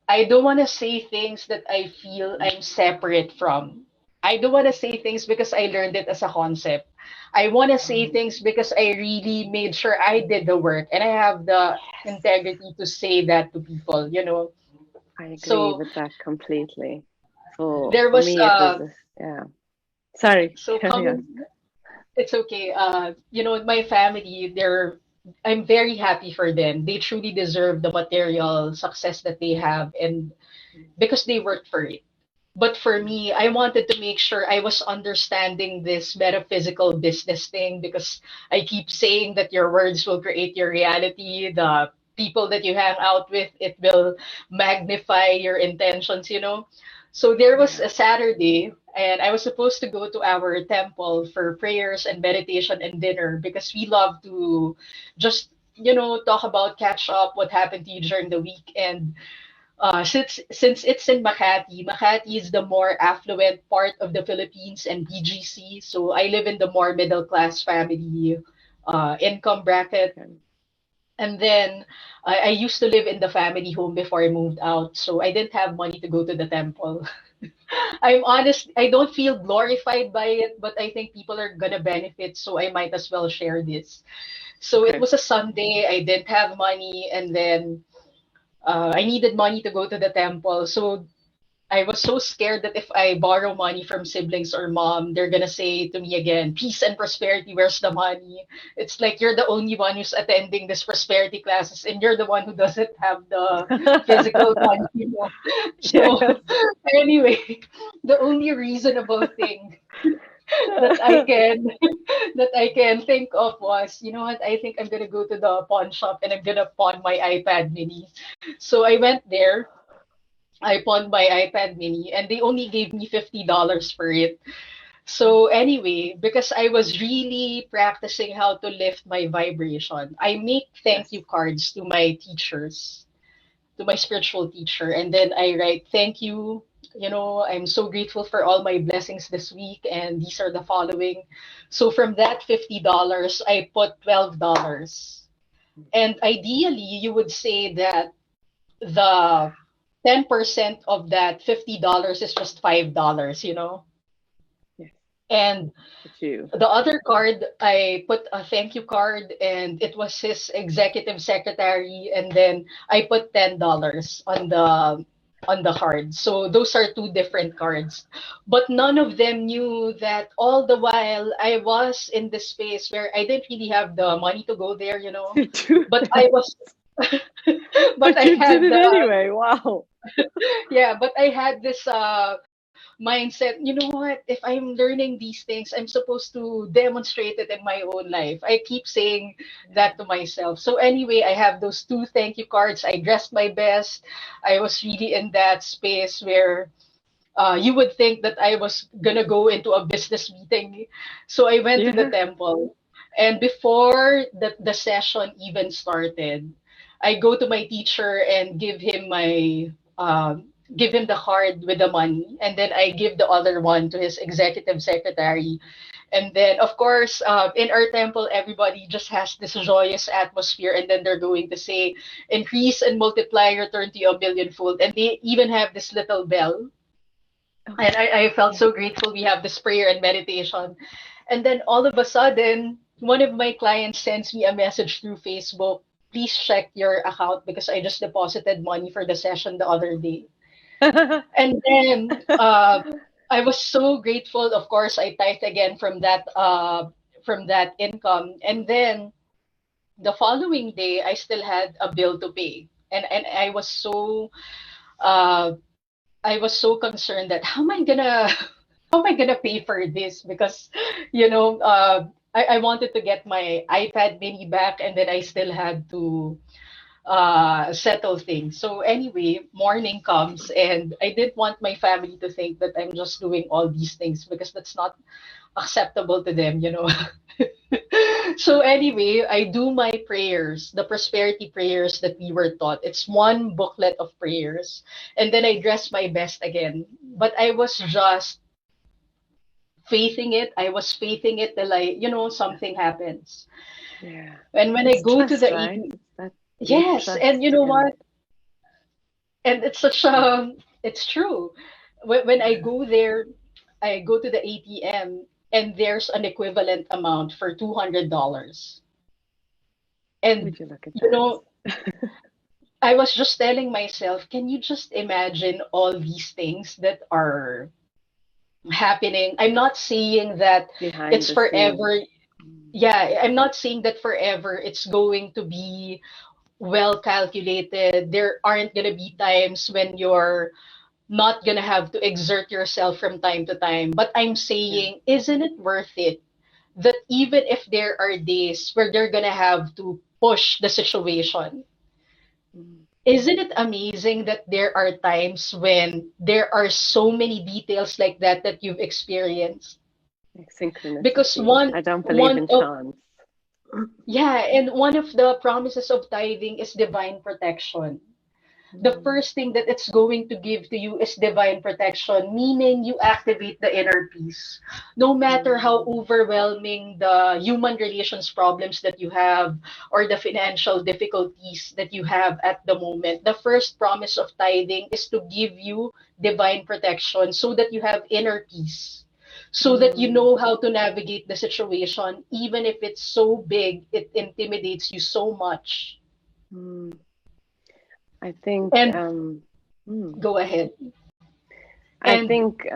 I don't want to say things that I feel I'm separate from. I don't want to say things because I learned it as a concept. I want to say things because I really made sure I did the work and I have the integrity to say that to people. I agree So with that completely. For there was me, it was Sorry, so carry on. it's okay. My family, I'm very happy for them. They truly deserve the material success that they have, and because they worked for it. But for me, I wanted to make sure I was understanding this metaphysical business thing, because I keep saying that your words will create your reality. The people that you hang out with, it will magnify your intentions. So there was a Saturday, and I was supposed to go to our temple for prayers and meditation and dinner, because we love to just, talk about, catch up, what happened to you during the week. And since it's in Makati, Makati is the more affluent part of the Philippines and BGC. So I live in the more middle class family income bracket. And then I used to live in the family home before I moved out. So I didn't have money to go to the temple. I'm honest, I don't feel glorified by it, but I think people are gonna benefit. So I might as well share this. So it was a Sunday, I didn't have money, and then I needed money to go to the temple. So I was so scared that if I borrow money from siblings or mom, they're gonna say to me again, peace and prosperity, where's the money? It's like you're the only one who's attending this prosperity classes and you're the one who doesn't have the physical money. So anyway, the only reasonable thing that I can that I can think of was, you know what, I think I'm gonna go to the pawn shop and I'm gonna pawn my iPad mini. So I went there, I pawned my iPad mini, and they only gave me $50 for it. So anyway, because I was really practicing how to lift my vibration, I make thank you cards to my teachers, to my spiritual teacher, and then I write thank you. I'm so grateful for all my blessings this week, and these are the following. So from that $50, I put $12. And ideally, you would say that the 10% of that $50 is just $5. Yes. And the other card, I put a thank you card, and it was his executive secretary, and then I put $10 on the card. So those are two different cards. But none of them knew that all the while I was in this space where I didn't really have the money to go there. But I was but I you had did it anyway. Wow. Yeah, but I had this mindset, you know what, if I'm learning these things, I'm supposed to demonstrate it in my own life. I keep saying that to myself. So anyway, I have those two thank you cards. I dressed my best. I was really in that space where you would think that I was gonna go into a business meeting. So I went to the temple, and before the session even started, I go to my teacher and give him the card with the money, and then I give the other one to his executive secretary. And then, of course, in our temple, everybody just has this joyous atmosphere, and then they're going to say, increase and multiply, return to you a millionfold. And they even have this little bell. And I felt so grateful. We have this prayer and meditation. And then all of a sudden, one of my clients sends me a message through Facebook. Please check your account because I just deposited money for the session the other day. And then I was so grateful. Of course, I tithe again from that income. And then the following day, I still had a bill to pay, and uh, I was so concerned that how am I gonna how am I gonna pay for this? Because, you know, I wanted to get my iPad mini back, and then I still had to settle things. So anyway, morning comes, and I didn't want my family to think that I'm just doing all these things, because that's not acceptable to them, you know. So anyway, I do my prayers, the prosperity prayers that we were taught. It's one booklet of prayers. And then I dress my best again. But I was just faithing it. I was faithing it till something happens. Yeah. And when I It's go to trust, the right? AT, It's that deep yes, and you trust know in, what? And it's such a, it's true. When I yeah. go there, I go to the ATM, and there's an equivalent amount for $200. And Would you look at you that? know, I was just telling myself, can you just imagine all these things that are happening? I'm not saying that Behind it's the scenes. forever. Yeah, I'm not saying that forever it's going to be well calculated. There aren't going to be times when you're not going to have to exert yourself from time to time. But I'm Yeah. saying, isn't it worth it that even if there are days where they're going to have to push the situation, Mm. isn't it amazing that there are times when there are so many details like that that you've experienced? Like Because synchronicity. one I don't believe one in of chance. yeah, and one of the promises of tithing is divine protection. The Mm. first thing that it's going to give to you is divine protection, meaning you activate the inner peace. No matter how Mm. overwhelming the human relations problems that you have, or the financial difficulties that you have at the moment, the first promise of tithing is to give you divine protection so that you have inner peace. So that you Mm. know how to navigate the situation, even if it's so big, it intimidates you so much. Mm. I think, And mm. go ahead. I And think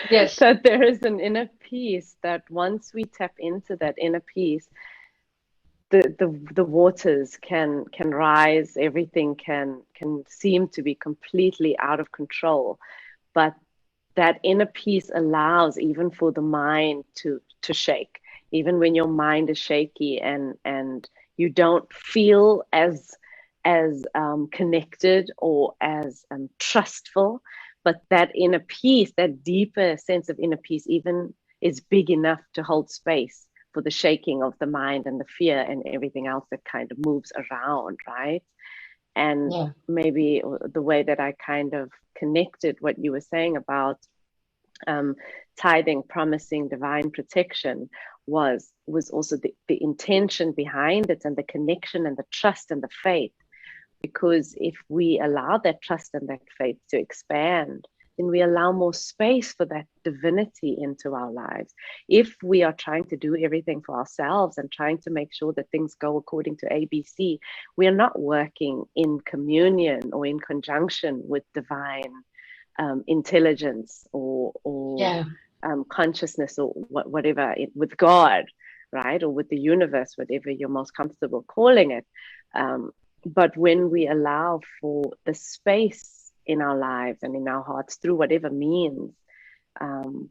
yes, that there is an inner peace that once we tap into that inner peace, the waters can rise, everything can seem to be completely out of control, but that inner peace allows even for the mind to shake, even when your mind is shaky and you don't feel as connected or as trustful, but that inner peace, that deeper sense of inner peace, even is big enough to hold space for the shaking of the mind and the fear and everything else that kind of moves around, right? And yeah, maybe the way that I kind of connected what you were saying about um, tithing, promising divine protection, was also the intention behind it and the connection and the trust and the faith. Because if we allow that trust and that faith to expand, then we allow more space for that divinity into our lives. If we are trying to do everything for ourselves and trying to make sure that things go according to ABC, we are not working in communion or in conjunction with divine intelligence or yeah, consciousness or whatever with God, right? Or with the universe, whatever you're most comfortable calling it. But when we allow for the space in our lives and in our hearts through whatever means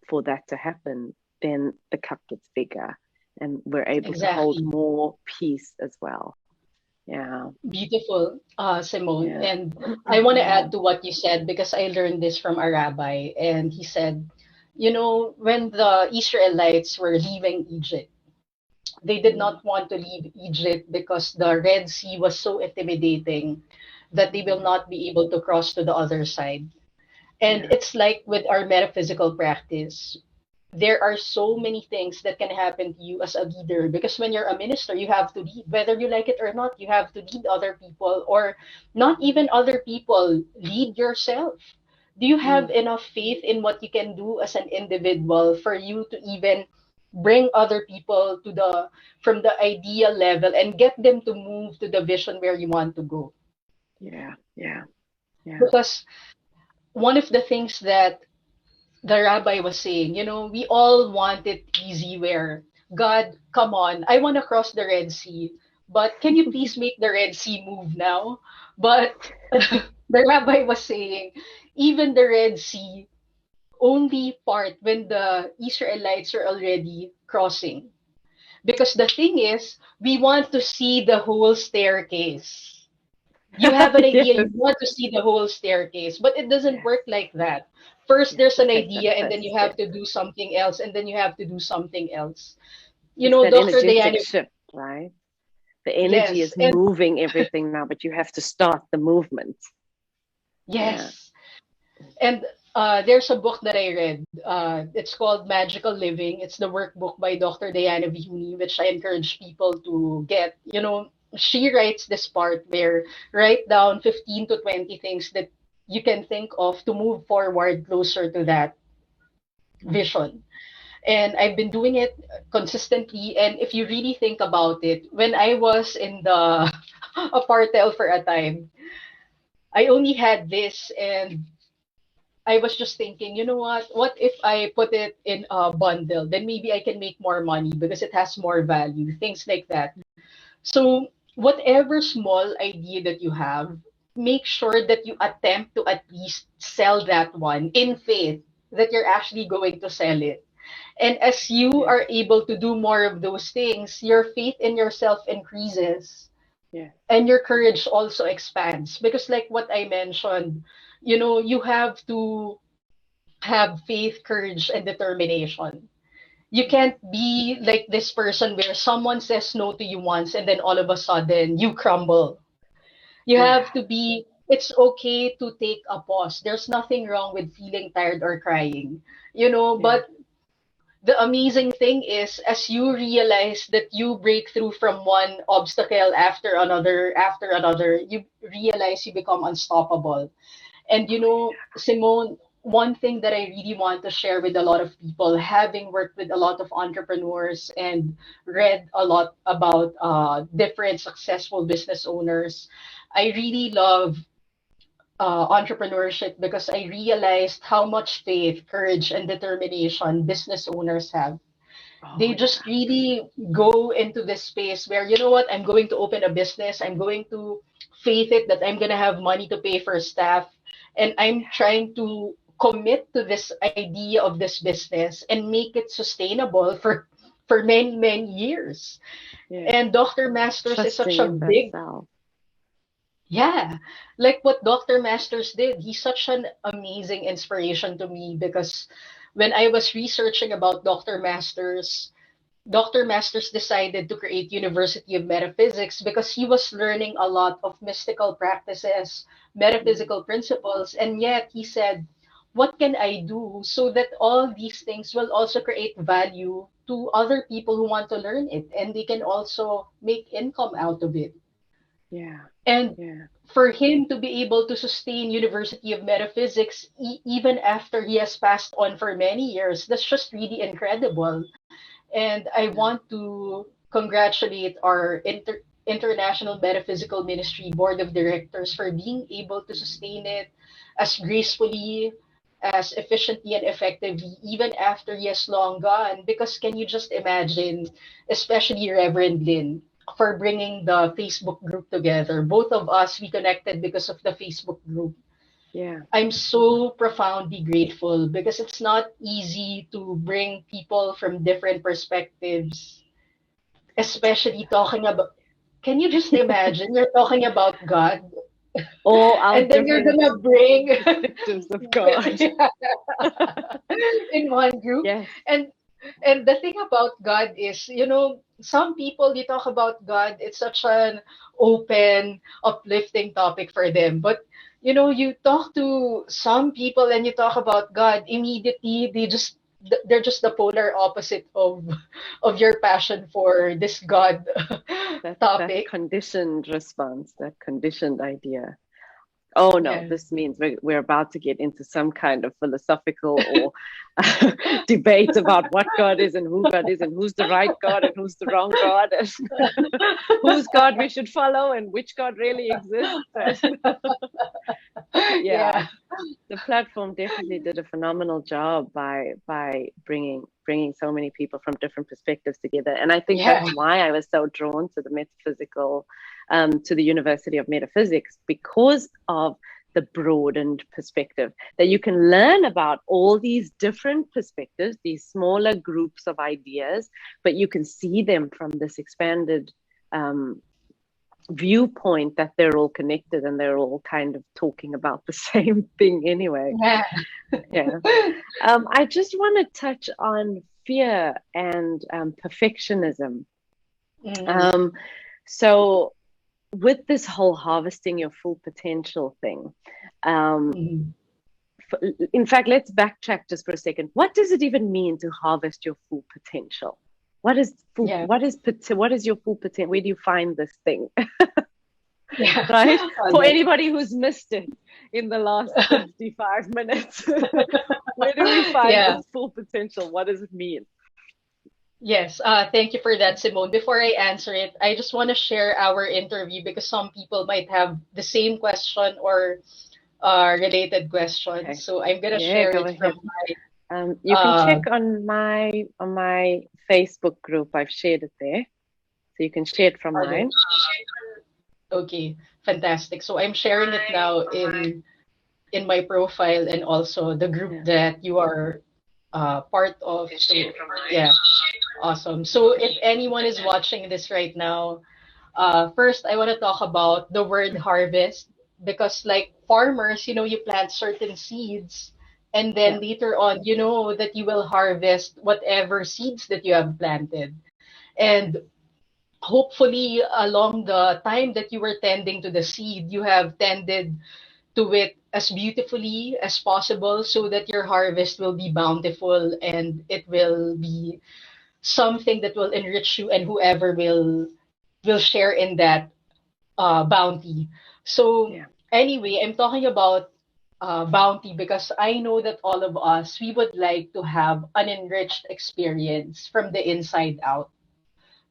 for that to happen, then the cup gets bigger and we're able to hold exactly. more peace as well. Yeah, Beautiful, Simone. yeah. And I want to add to what you said, because I learned this from a rabbi, and he said, when the Israelites were leaving Egypt, they did Mm, not want to leave Egypt because the Red Sea was so intimidating that they will mm, not be able to cross to the other side. And yeah, it's like with our metaphysical practice, there are so many things that can happen to you as a leader, because when you're a minister, you have to lead, whether you like it or not. You have to lead other people, or not even other people, lead yourself. Do you have mm, enough faith in what you can do as an individual for you to even bring other people to the from the ideal level and get them to move to the vision where you want to go? yeah, yeah, yeah. Because one of the things that the rabbi was saying, we all want it easy, where God, come on, I want to cross the Red Sea, but can you please make the Red Sea move now? But the rabbi was saying, even the Red Sea only part when the Israelites are already crossing. Because the thing is, we want to see the whole staircase. You have an Yes. idea, you want to see the whole staircase, but it doesn't Yes. work like that. First, You have there's to an take that idea, and then first you have step. to do something else, and then you have to do something else. You It's know, that Dr. energetic Diana, shift, right? The energy yes, is and moving everything now, but you have to start the movement. Yeah. yes. And there's a book that I read. It's called Magical Living. It's the workbook by Dr. Diana Vihuni, which I encourage people to get. You know, she writes this part where write down 15 to 20 things that you can think of to move forward closer to that vision. And I've been doing it consistently. And if you really think about it, when I was in the apartel for a time, I only had this, and I was just thinking, you know what? What if I put it in a bundle? Then maybe I can make more money because it has more value, things like that. So, whatever small idea that you have, make sure that you attempt to at least sell that one in faith that you're actually going to sell it. And as you Yeah. are able to do more of those things, your faith in yourself increases Yeah. and your courage also expands. Because, like what I mentioned, you know, you have to have faith, courage, and determination. You can't be like this person where someone says no to you once and then all of a sudden you crumble. You Yeah. have to be, it's okay to take a pause. There's nothing wrong with feeling tired or crying, you know, Yeah. but the amazing thing is as you realize that you break through from one obstacle after another, you realize you become unstoppable. And you know, Simone, one thing that I really want to share with a lot of people, having worked with a lot of entrepreneurs and read a lot about different successful business owners, I really love entrepreneurship because I realized how much faith, courage, and determination business owners have. Oh, They yeah. just really go into this space where, you know what, I'm going to open a business, I'm going to faith it that I'm going to have money to pay for staff, and I'm trying to commit to this idea of this business and make it sustainable for many, many years. Yes. And Dr. Masters is such Trusting a in that big, self. yeah, like what Dr. Masters did. He's such an amazing inspiration to me because when I was researching about Dr. Masters decided to create University of Metaphysics because he was learning a lot of mystical practices, Mm. metaphysical principles, and yet he said, what can I do so that all these things will also create value to other people who want to learn it and they can also make income out of it? Yeah. And Yeah. for him to be able to sustain University of Metaphysics even after he has passed on for many years, that's just really incredible. And I Yeah. want to congratulate our International Metaphysical Ministry Board of Directors for being able to sustain it as gracefully, as efficiently, and effectively, even after he has long gone. Because can you just imagine, especially Reverend Lynn, for bringing the Facebook group together? Both of us, we connected because of the Facebook group. Yeah. I'm so profoundly grateful because it's not easy to bring people from different perspectives, It's especially talking about. Can you just imagine you're talking about God all our and then you're different gonna bring perspectives of God. in one group Yes. and the thing about God is, you know, some people you talk about God, it's such an open, uplifting topic for them. But you know, you talk to some people and you talk about God, immediately they're just the polar opposite of your passion for this God That topic. conditioned response, that conditioned idea. Oh no, Yeah. this means we're about to get into some kind of philosophical or debate about what God is and who's the right God and who's the wrong God and whose God we should follow and which God really exists. And yeah, Yeah. the platform definitely did a phenomenal job by bringing so many people from different perspectives together. And I think Yeah. that's why I was so drawn to the metaphysical, to the University of Metaphysics, because of the broadened perspective, that you can learn about all these different perspectives, these smaller groups of ideas, but you can see them from this expanded viewpoint, that they're all connected and they're all kind of talking about the same thing anyway. Yeah. Yeah. I just want to touch on fear and perfectionism. Mm. So with this whole harvesting your full potential thing, Mm. in fact, let's backtrack just for a second. What does it even mean to harvest your full potential? What is Yeah. what is your full potential? Where do you find this thing? Yeah. Right? All For right. anybody who's missed it in the last 55 minutes, where do we find Yeah. this full potential? What does it mean? Yes. Thank you for that, Simone. Before I answer it, I just want to share our interview because some people might have the same question or related questions. Okay. So I'm gonna Yeah, share go it from ahead. my You can uh, check on my Facebook group. I've shared it there. So you can share it from other. mine. Okay, fantastic. So I'm sharing it now in my profile and also the group Yeah. that you are part of. So yeah, awesome. So if anyone is watching this right now, first I want to talk about the word harvest because like farmers, you plant certain seeds and Yeah. then later on, you know that you will harvest whatever seeds that you have planted. And hopefully along the time that you were tending to the seed, you have tended to it as beautifully as possible so that your harvest will be bountiful and it will be something that will enrich you and whoever will share in that bounty. So Yeah. anyway, I'm talking about bounty because I know that all of us we would like to have an enriched experience from the inside out.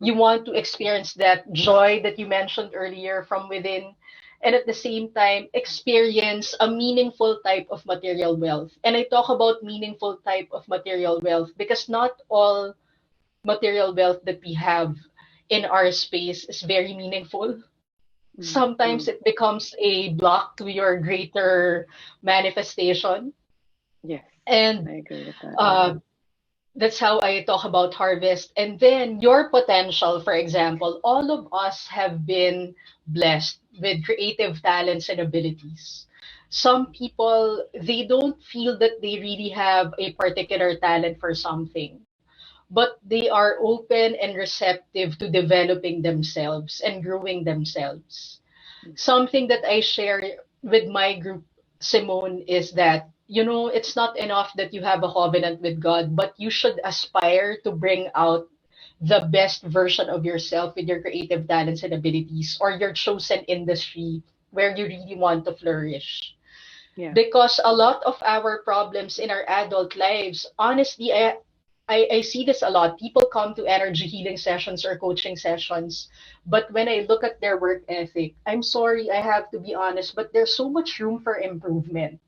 You want to experience that joy that you mentioned earlier from within, and at the same time, experience a meaningful type of material wealth. And I talk about meaningful type of material wealth because not all material wealth that we have in our space is very meaningful. Sometimes Mm. it becomes a block to your greater manifestation. Yes, And I agree with that. Yeah. uh, that's how I talk about harvest. And then your potential, for example, all of us have been blessed with creative talents and abilities. Some people, they don't feel that they really have a particular talent for something, but they are open and receptive to developing themselves and growing themselves. Something that I share with my group, Simone, is that, it's not enough that you have a covenant with God, but you should aspire to bring out the best version of yourself with your creative talents and abilities or your chosen industry where you really want to flourish. Yeah. Because a lot of our problems in our adult lives, honestly, I see this a lot. People come to energy healing sessions or coaching sessions, but when I look at their work ethic, I'm sorry, I have to be honest, but there's so much room for improvement.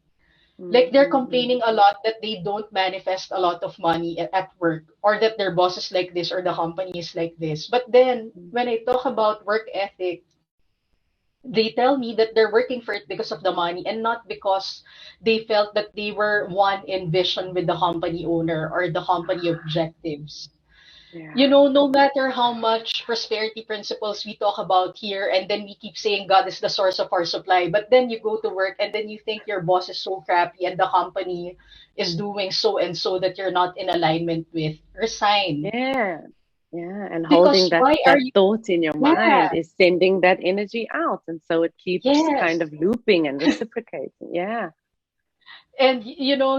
Like they're Mm. complaining a lot that they don't manifest a lot of money at work or that their boss is like this or the company is like this. But then Mm. when I talk about work ethic, they tell me that they're working for it because of the money and not because they felt that they were one in vision with the company owner or the company objectives. Yeah. No matter how much prosperity principles we talk about here, and then we keep saying God is the source of our supply, but then you go to work and then you think your boss is so crappy and the company is doing so and so that you're not in alignment with, resign. Yeah. Yeah. And holding Because that why are that you? thought in your Yeah, mind is sending that energy out. And so it keeps kind yes. of looping and reciprocating. Yeah. And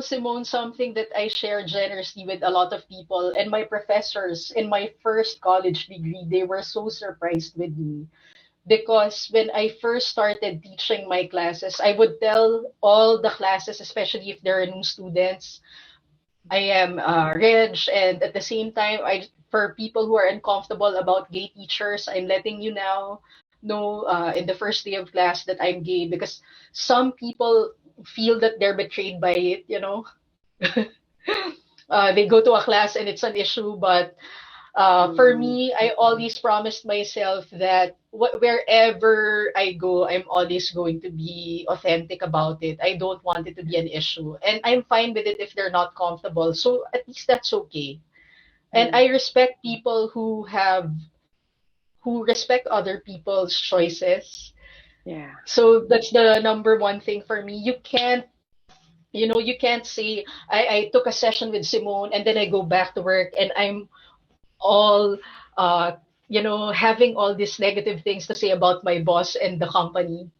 Simone, something that I share generously with a lot of people and my professors in my first college degree, they were so surprised with me because when I first started teaching my classes, I would tell all the classes, especially if there are new students, I am Reg, and at the same time, I for people who are uncomfortable about gay teachers, I'm letting you now know in the first day of class that I'm gay because some people feel that they're betrayed by it, you know. They go to a class and it's an issue, but for me, I always promised myself that wherever I go, I'm always going to be authentic about it. I don't want it to be an issue. And I'm fine with it if they're not comfortable. So at least that's okay. And I respect people who respect other people's choices. Yeah. So that's the number one thing for me. You can't say I took a session with Simone and then I go back to work and I'm all having all these negative things to say about my boss and the company.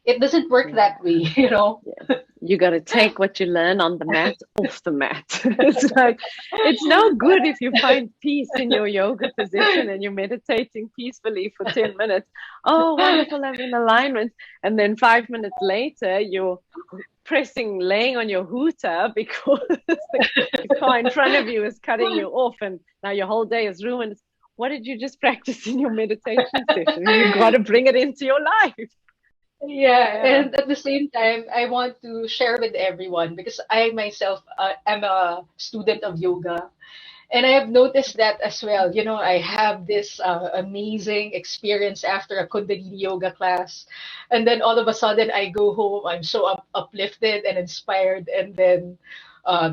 It doesn't work that way, you know. Yeah. You got to take what you learn on the mat off the mat. It's like, it's no good if you find peace in your yoga position and you're meditating peacefully for 10 minutes. Oh, wonderful, I'm in alignment. And then 5 minutes later, you're laying on your hooter because the car in front of you is cutting you off and now your whole day is ruined. What did you just practice in your meditation session? You've got to bring it into your life. Yeah, and at the same time, I want to share with everyone because I myself am a student of yoga. And I have noticed that as well. You know, I have this amazing experience after a Kundalini yoga class. And then all of a sudden I go home, I'm so uplifted and inspired. And then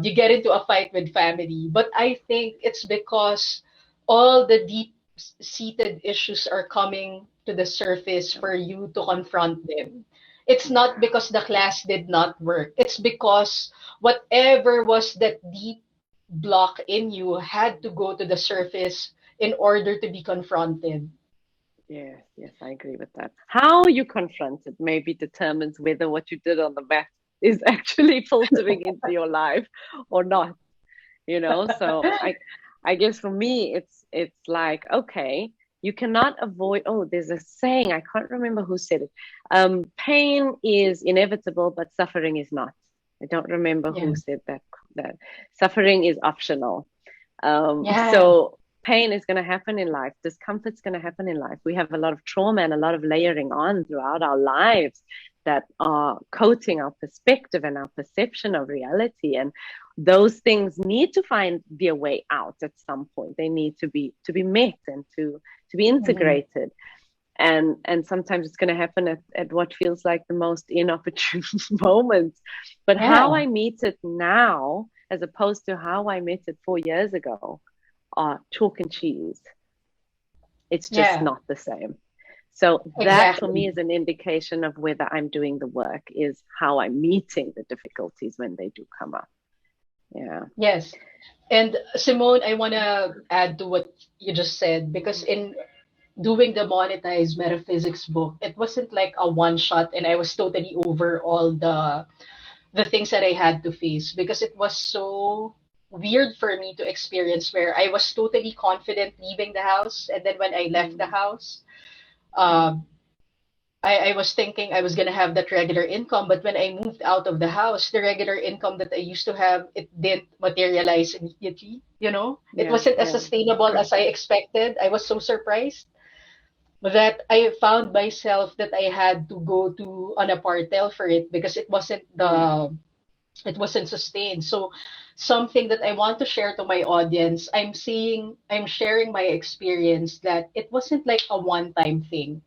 you get into a fight with family. But I think it's because all the deep seated issues are coming to the surface for you to confront them. It's not because the class did not work. It's because whatever was that deep block in you had to go to the surface in order to be confronted. Yes, yes, I agree with that. How you confront it maybe determines whether what you did on the mat is actually filtering into your life or not, you know? So I guess for me it's like, okay, you cannot avoid, oh, there's a saying, I can't remember who said it. Pain is inevitable, but suffering is not. I don't remember Yeah. who said that suffering is optional. Yeah. So pain is going to happen in life. Discomfort's going to happen in life. We have a lot of trauma and a lot of layering on throughout our lives that are coating our perspective and our perception of reality. And those things need to find their way out at some point. They need to be met and to be integrated. And sometimes it's going to happen at what feels like the most inopportune moments. But how I meet it now, as opposed to how I met it 4 years ago, are chalk and cheese. It's just not the same. So that for me is an indication of whether I'm doing the work, is how I'm meeting the difficulties when they do come up. Yeah. Yes. And Simone, I want to add to what you just said, because in doing the Monetize Metaphysics book, it wasn't like a one shot and I was totally over all the things that I had to face, because it was so weird for me to experience, where I was totally confident leaving the house, and then when I left the house, I was thinking I was gonna have that regular income, but when I moved out of the house, the regular income that I used to have, it didn't materialize immediately. You know, it wasn't as sustainable as I expected. I was so surprised that I found myself that I had to go to an apartel for it, because it wasn't sustained. So something that I want to share to my audience, I'm sharing my experience that it wasn't like a one-time thing.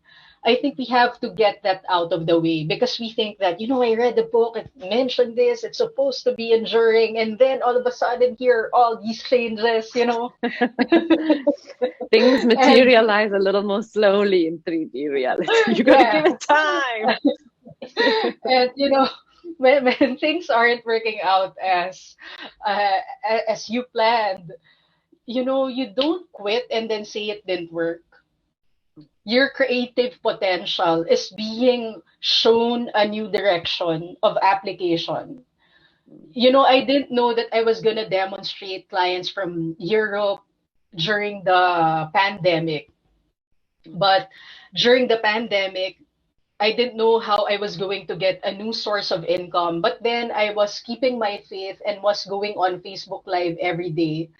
I think we have to get that out of the way, because we think that, I read the book, it mentioned this, it's supposed to be enduring, and then all of a sudden here are all these changes, Things materialize a little more slowly in 3D reality. You gotta give it time. And when things aren't working out as you planned, you don't quit and then say it didn't work. Your creative potential is being shown a new direction of application. I didn't know that I was gonna demonstrate clients from Europe during the pandemic. But during the pandemic, I didn't know how I was going to get a new source of income. But then I was keeping my faith and was going on Facebook Live every day.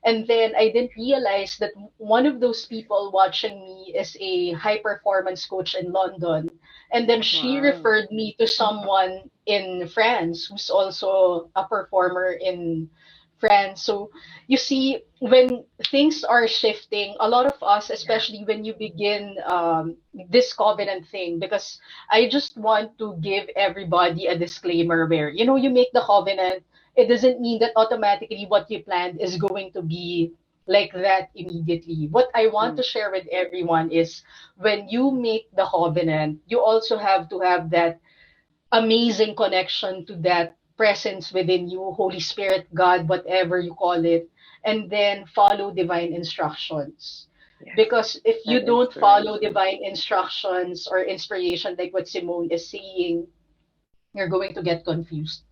And then I didn't realize that one of those people watching me is a high performance coach in London. And then she Wow. referred me to someone in France who's also a performer in France. So you see, when things are shifting, a lot of us, Yeah. especially when you begin this covenant thing, because I just want to give everybody a disclaimer where, you make the covenant, it doesn't mean that automatically what you planned is going to be like that immediately. What I want Mm. to share with everyone is when you make the covenant, you also have to have that amazing connection to that presence within you, Holy Spirit, God, whatever you call it, and then follow divine instructions. Yes. Because if That you don't follow inspiration. divine instructions or inspiration, like what Simone is saying, you're going to get confused.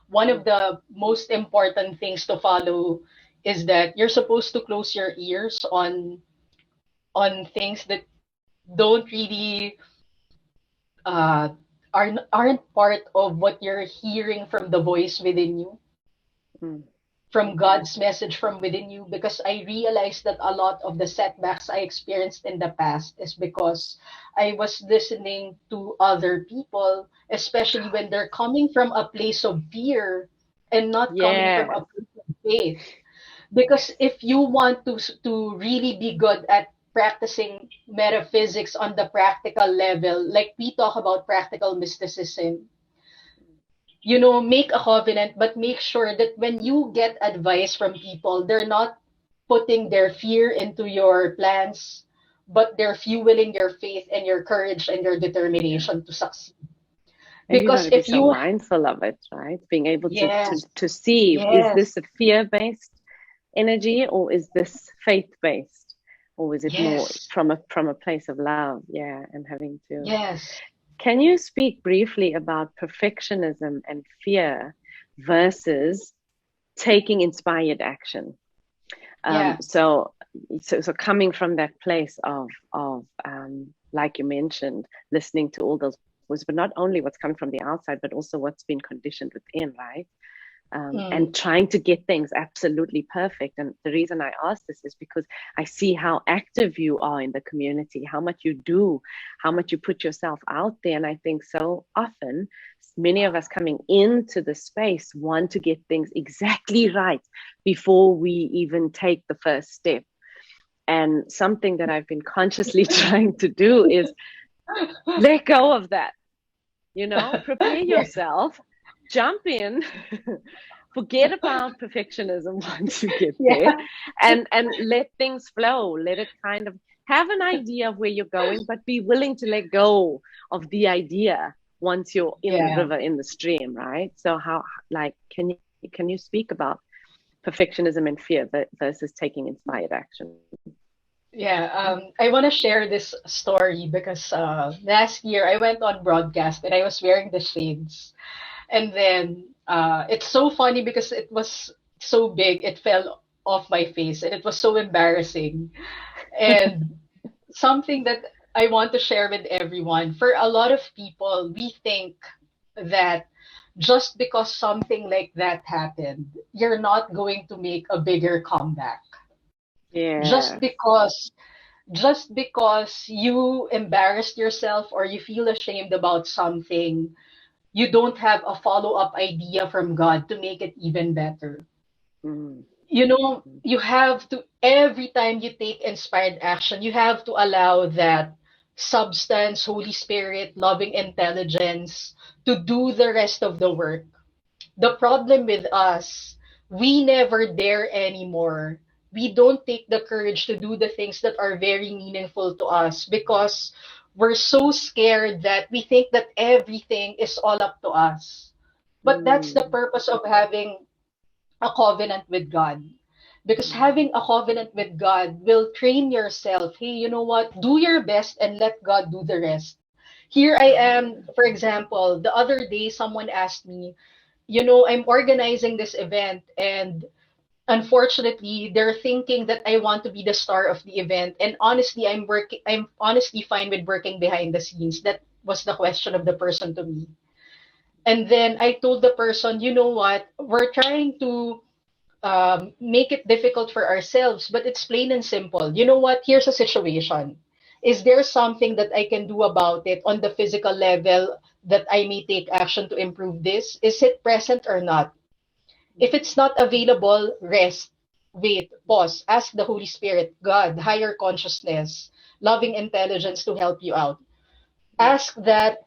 One Mm. of the most important things to follow is that you're supposed to close your ears on things that don't really uh, aren't part of what you're hearing from the voice within you, Mm. from God's message from within you, because I realized that a lot of the setbacks I experienced in the past is because I was listening to other people, especially when they're coming from a place of fear and not coming from a Yes. place of faith. Because Yes. if you want to really be good at practicing metaphysics on the practical level, like we talk about practical mysticism, make a covenant, but make sure that when you get advice from people, they're not putting their fear into your plans, but they're fueling your faith and your courage and your Yeah. determination to succeed. And you got Because to be if so you, mindful of it, right? Being able to yes, see, is yes, this a fear-based energy, or is this faith-based, or is it more yes, from a place of love? Yeah, and having to. yes, Can you speak briefly about perfectionism and fear versus taking inspired action? yeah, So, so coming from that place of like you mentioned, listening to all those voices, but not only what's coming from the outside, but also what's been conditioned within, right? And mm, trying to get things absolutely perfect. And the reason I ask this is because I see how active you are in the community, how much you do, how much you put yourself out there. And I think so often, many of us coming into the space want to get things exactly right before we even take the first step. And something that I've been consciously trying to do is let go of that, prepare yeah, yourself, jump in, forget about perfectionism once you get there, yeah, and let things flow. Let it kind of have an idea of where you're going, but be willing to let go of the idea once you're in the yeah. river, in the stream, right? So how, like, can you speak about perfectionism and fear versus taking inspired action? Yeah, I want to share this story because last year I went on broadcast and I was wearing the shades. And then it's so funny because it was so big, it fell off my face and it was so embarrassing. And something that I want to share with everyone, for a lot of people, we think that just because something like that happened, you're not going to make a bigger comeback. Just Yes. because just because you embarrassed yourself or you feel ashamed about something, you don't have a follow up idea from God to make it even better. Mm. You have to, every time you take inspired action, you have to allow that substance, Holy Spirit, loving intelligence to do the rest of the work. The problem with us, we never dare anymore. We don't take the courage to do the things that are very meaningful to us because we're so scared that we think that everything is all up to us. But that's the Mm. purpose of having a covenant with God. Because Mm. having a covenant with God will train yourself. Hey, you know what? Do your best and let God do the rest. Here I am, for example, the other day someone asked me, I'm organizing this event and unfortunately they're thinking that I want to be the star of the event. And honestly, I'm honestly fine with working behind the scenes. That was the question of the person to me. And then I told the person, you know what? We're trying to make it difficult for ourselves, but it's plain and simple. You know what? Here's a situation. Is there something that I can do about it on the physical level that I may take action to improve this? Is it present or not? If it's not available, rest, wait, pause, ask the Holy Spirit, God, higher consciousness, loving intelligence to help you out. Ask that,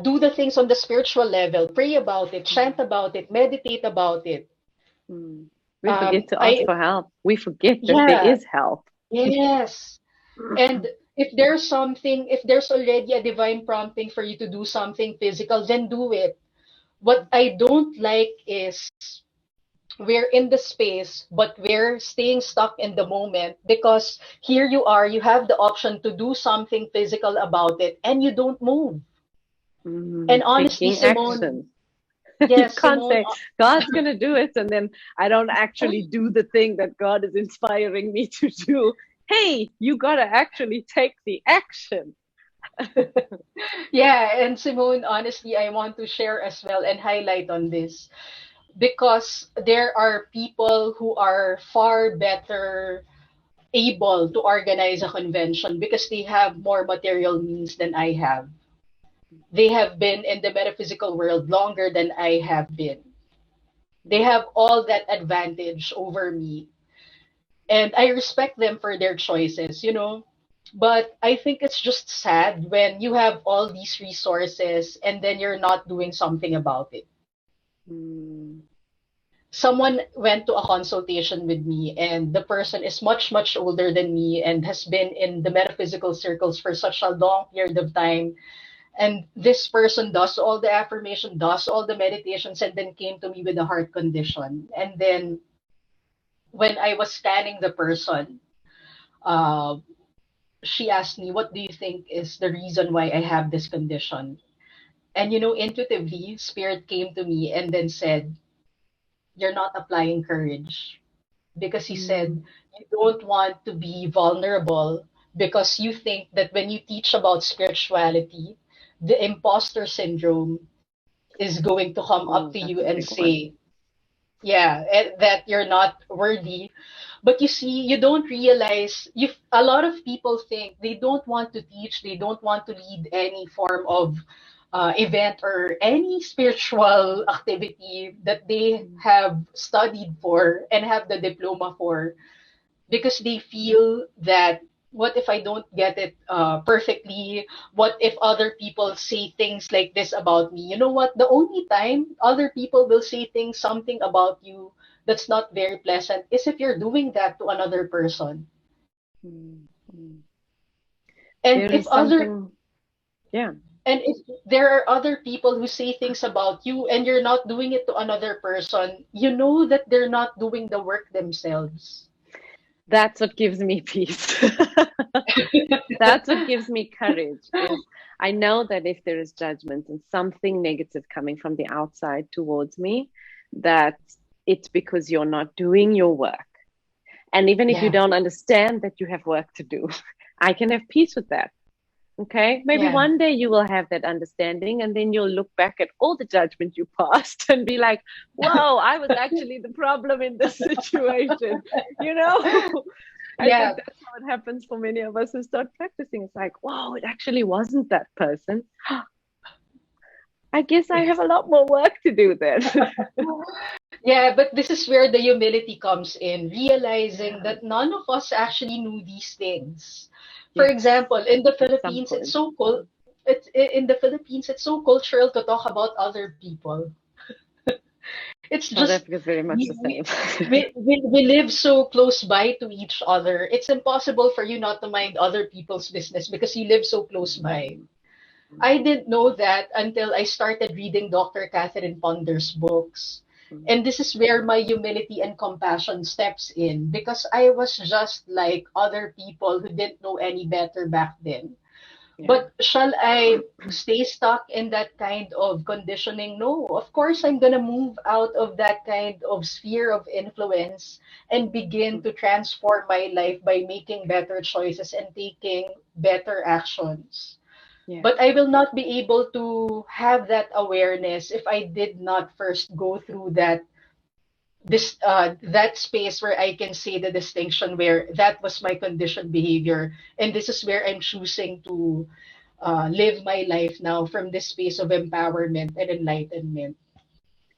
do the things on the spiritual level, pray about it, chant about it, meditate about it. We forget to ask for help. We forget that there Yeah, is help. yes. And if there's something, if there's already a divine prompting for you to do something physical, then do it. What I don't like is we're in the space, but we're staying stuck in the moment because here you are, you have the option to do something physical about it and you don't move. And honestly, Taking Simone, action. You yes, can't Simone, say, God's going to do it, and then I don't actually do the thing that God is inspiring me to do. Hey, you got to actually take the action. yeah, and Simone, honestly, I want to share as well and highlight on this because there are people who are far better able to organize a convention because they have more material means than I have. They have been in the metaphysical world longer than I have been. They have all that advantage over me. And I respect them for their choices, you know. But I think it's just sad when you have all these resources and then you're not doing something about it. Someone went to a consultation with me, and the person is much, much older than me and has been in the metaphysical circles for such a long period of time. And this person does all the affirmation, does all the meditations, and then came to me with a heart condition. And then when I was scanning the person, uh, she asked me, "What do you think is the reason why I have this condition?" And you know, intuitively, spirit came to me and then said, "You're not applying courage." Because he said, "You don't want to be vulnerable because you think that when you teach about spirituality, the imposter syndrome is going to come up to That's you a and big one. say, yeah, that you're not worthy." But you see, you don't realize, a lot of people think they don't want to teach, they don't want to lead any form of event or any spiritual activity that they have studied for and have the diploma for because they feel that what if I don't get it perfectly? What if other people say things like this about me? You know what? The only time other people will say things, something about you that's not very pleasant is if you're doing that to another person. And There if is other something, yeah. and if there are other people who say things about you and you're not doing it to another person, you know that they're not doing the work themselves. That's what gives me peace. That's what gives me courage is I know that if there is judgment and something negative coming from the outside towards me, that it's because you're not doing your work. And even if you Yeah, don't understand that you have work to do, I can have peace with that. Okay. Maybe yeah. one day you will have that understanding and then you'll look back at all the judgment you passed and be like, whoa, I was actually the problem in this situation. You know, I Yeah, think that's how it happens for many of us who start practicing. It's like, whoa, it actually wasn't that person. I guess I yes. have a lot more work to do then. Yeah, but this is where the humility comes in, realizing Yeah. that none of us actually knew these things. For Yes. example, in the At some Philippines, it's point. so cool. In the Philippines, it's so cultural to talk about other people. It's South just Africa is very much the same. we live so close by to each other. It's impossible for you not to mind other people's business because you live so close by. I didn't know that until I started reading Dr. Catherine Ponder's books. And this is where my humility and compassion steps in because I was just like other people who didn't know any better back then. Yeah. But shall I stay stuck in that kind of conditioning? No, of course I'm going to move out of that kind of sphere of influence and begin to transform my life by making better choices and taking better actions. Yeah. But I will not be able to have that awareness if I did not first go through that that space where I can say the distinction where that was my conditioned behavior, and this is where I'm choosing to live my life now from this space of empowerment and enlightenment.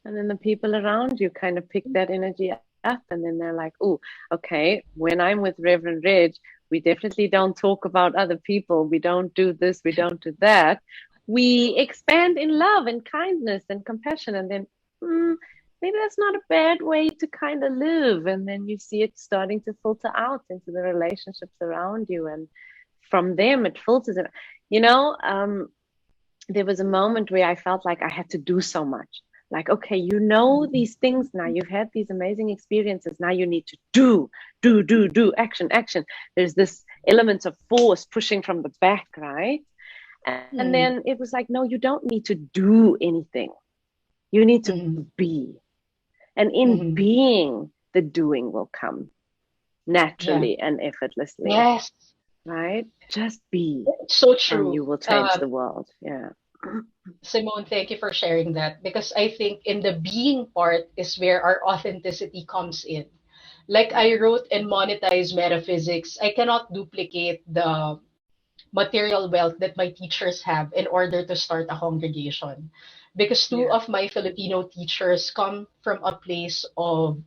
And then the people around you kind of pick that energy up, and then they're like, oh, okay, when I'm with Reverend Reg, we definitely don't talk about other people. We don't do this, we don't do that. We expand in love and kindness and compassion. And then maybe that's not a bad way to kind of live. And then you see it starting to filter out into the relationships around you. And from them, it filters it. You know, there was a moment where I felt like I had to do so much. Like, okay, you know these things now. You've had these amazing experiences. Now you need to do, action, action. There's this element of force pushing from the back, right? And then it was like, no, you don't need to do anything. You need to be. And in being, the doing will come naturally and effortlessly. Yes. Right? Just be. So true. And you will change the world. Yeah. Simone, thank you for sharing that, because I think in the being part is where our authenticity comes in. Like I wrote in Monetize Metaphysics, I cannot duplicate the material wealth that my teachers have in order to start a congregation. Because two of my Filipino teachers come from a place of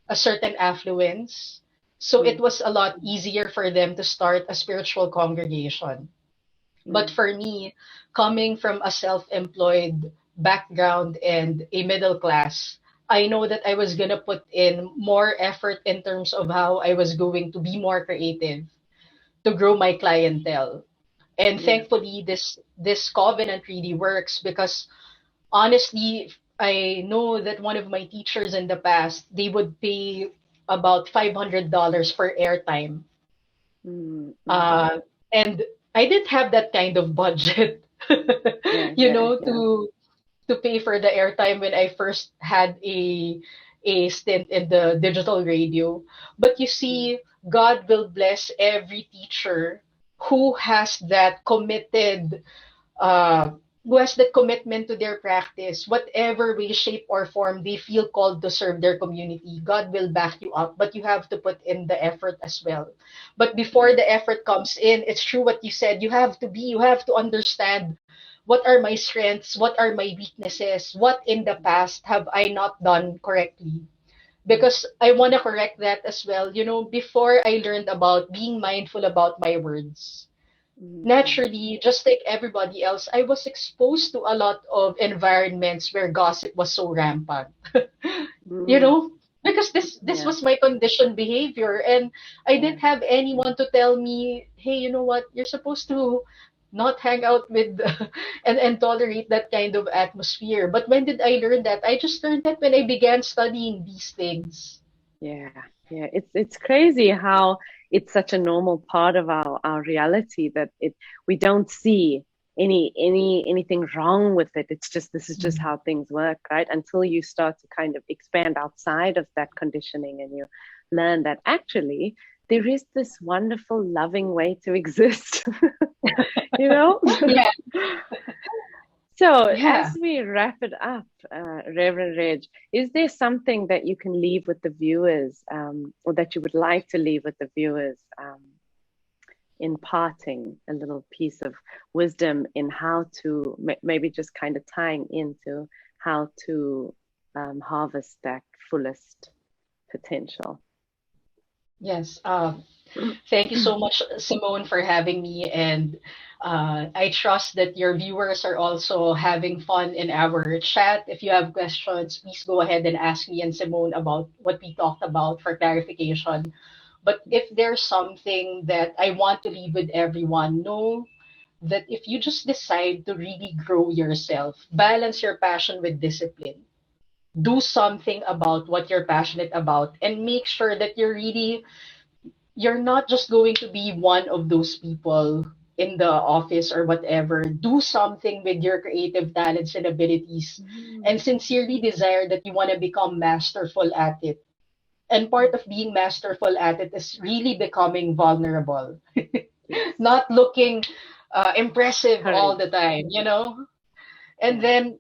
a certain affluence. So it was a lot easier for them to start a spiritual congregation. But for me, coming from a self-employed background and a middle class, I know that I was going to put in more effort in terms of how I was going to be more creative to grow my clientele. And thankfully, this covenant really works, because honestly, I know that one of my teachers in the past, they would pay about $500 for airtime. And I didn't have that kind of budget, to pay for the airtime when I first had a stint in the digital radio. But you see, God will bless every teacher who has that committed uh, who has that commitment to their practice, whatever way, shape, or form they feel called to serve their community. God will back you up, but you have to put in the effort as well. But before the effort comes in, it's true what you said. You have to understand, what are my strengths, what are my weaknesses, what in the past have I not done correctly. Because I want to correct that as well. You know, before I learned about being mindful about my words, naturally, just like everybody else, I was exposed to a lot of environments where gossip was so rampant. You know, because this was my conditioned behavior, and I didn't have anyone to tell me, hey, you know what, you're supposed to not hang out with and tolerate that kind of atmosphere. But when did I learn that? I just learned that when I began studying these things. Yeah, yeah. It's crazy how it's such a normal part of our reality that we don't see anything wrong with it. It's just, this is just how things work, right? Until you start to kind of expand outside of that conditioning, and you learn that actually there is this wonderful, loving way to exist. You know? Yeah. So as we wrap it up, Reverend Reg, is there something that you can leave with the viewers, or that you would like to leave with the viewers, imparting a little piece of wisdom in how to, maybe just kind of tying into how to harvest that fullest potential? Yes. Thank you so much, Simone, for having me. And I trust that your viewers are also having fun in our chat. If you have questions, please go ahead and ask me and Simone about what we talked about for clarification. But if there's something that I want to leave with everyone, know that if you just decide to really grow yourself, balance your passion with discipline, do something about what you're passionate about, and make sure that you're not just going to be one of those people in the office or whatever. Do something with your creative talents and abilities, and sincerely desire that you want to become masterful at it. And part of being masterful at it is really becoming vulnerable, not looking impressive all the time, you know? And then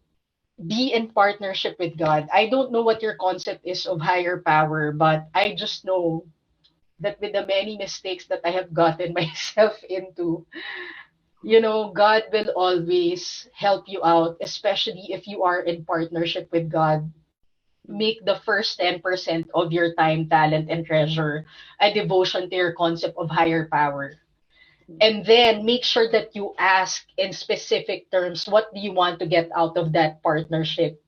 be in partnership with God. I don't know what your concept is of higher power, but I just know that with the many mistakes that I have gotten myself into, God will always help you out, especially if you are in partnership with God. Make the first 10% of your time, talent, and treasure a devotion to your concept of higher power. And then make sure that you ask in specific terms, what do you want to get out of that partnership?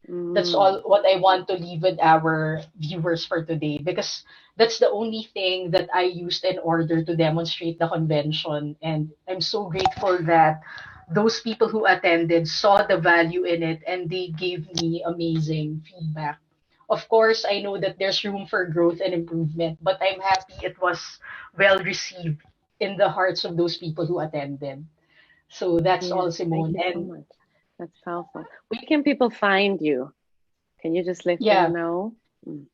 That's all what I want to leave with our viewers for today, because that's the only thing that I used in order to demonstrate the convention. And I'm so grateful that those people who attended saw the value in it and they gave me amazing feedback. Of course, I know that there's room for growth and improvement, but I'm happy it was well received in the hearts of those people who attended. So that's Yes, all, thank Simone. you so And much. That's powerful. Where can people find you? Can you just let them yeah, know? Mm.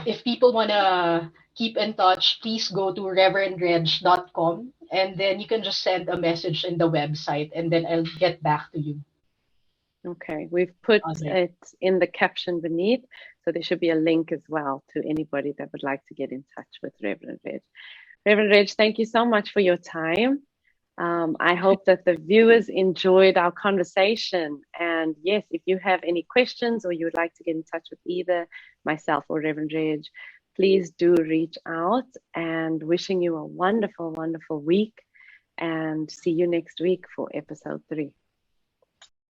if people want to keep in touch, please go to reverendreg.com and then you can just send a message in the website and then I'll get back to you. Okay, we've put All right. it in the caption beneath, so there should be a link as well to anybody that would like to get in touch with Reverend Reg. Reverend Reg, thank you so much for your time. I hope that the viewers enjoyed our conversation. And yes, if you have any questions or you would like to get in touch with either myself or Reverend Reg, please do reach out, and wishing you a wonderful, wonderful week, and see you next week for episode 3.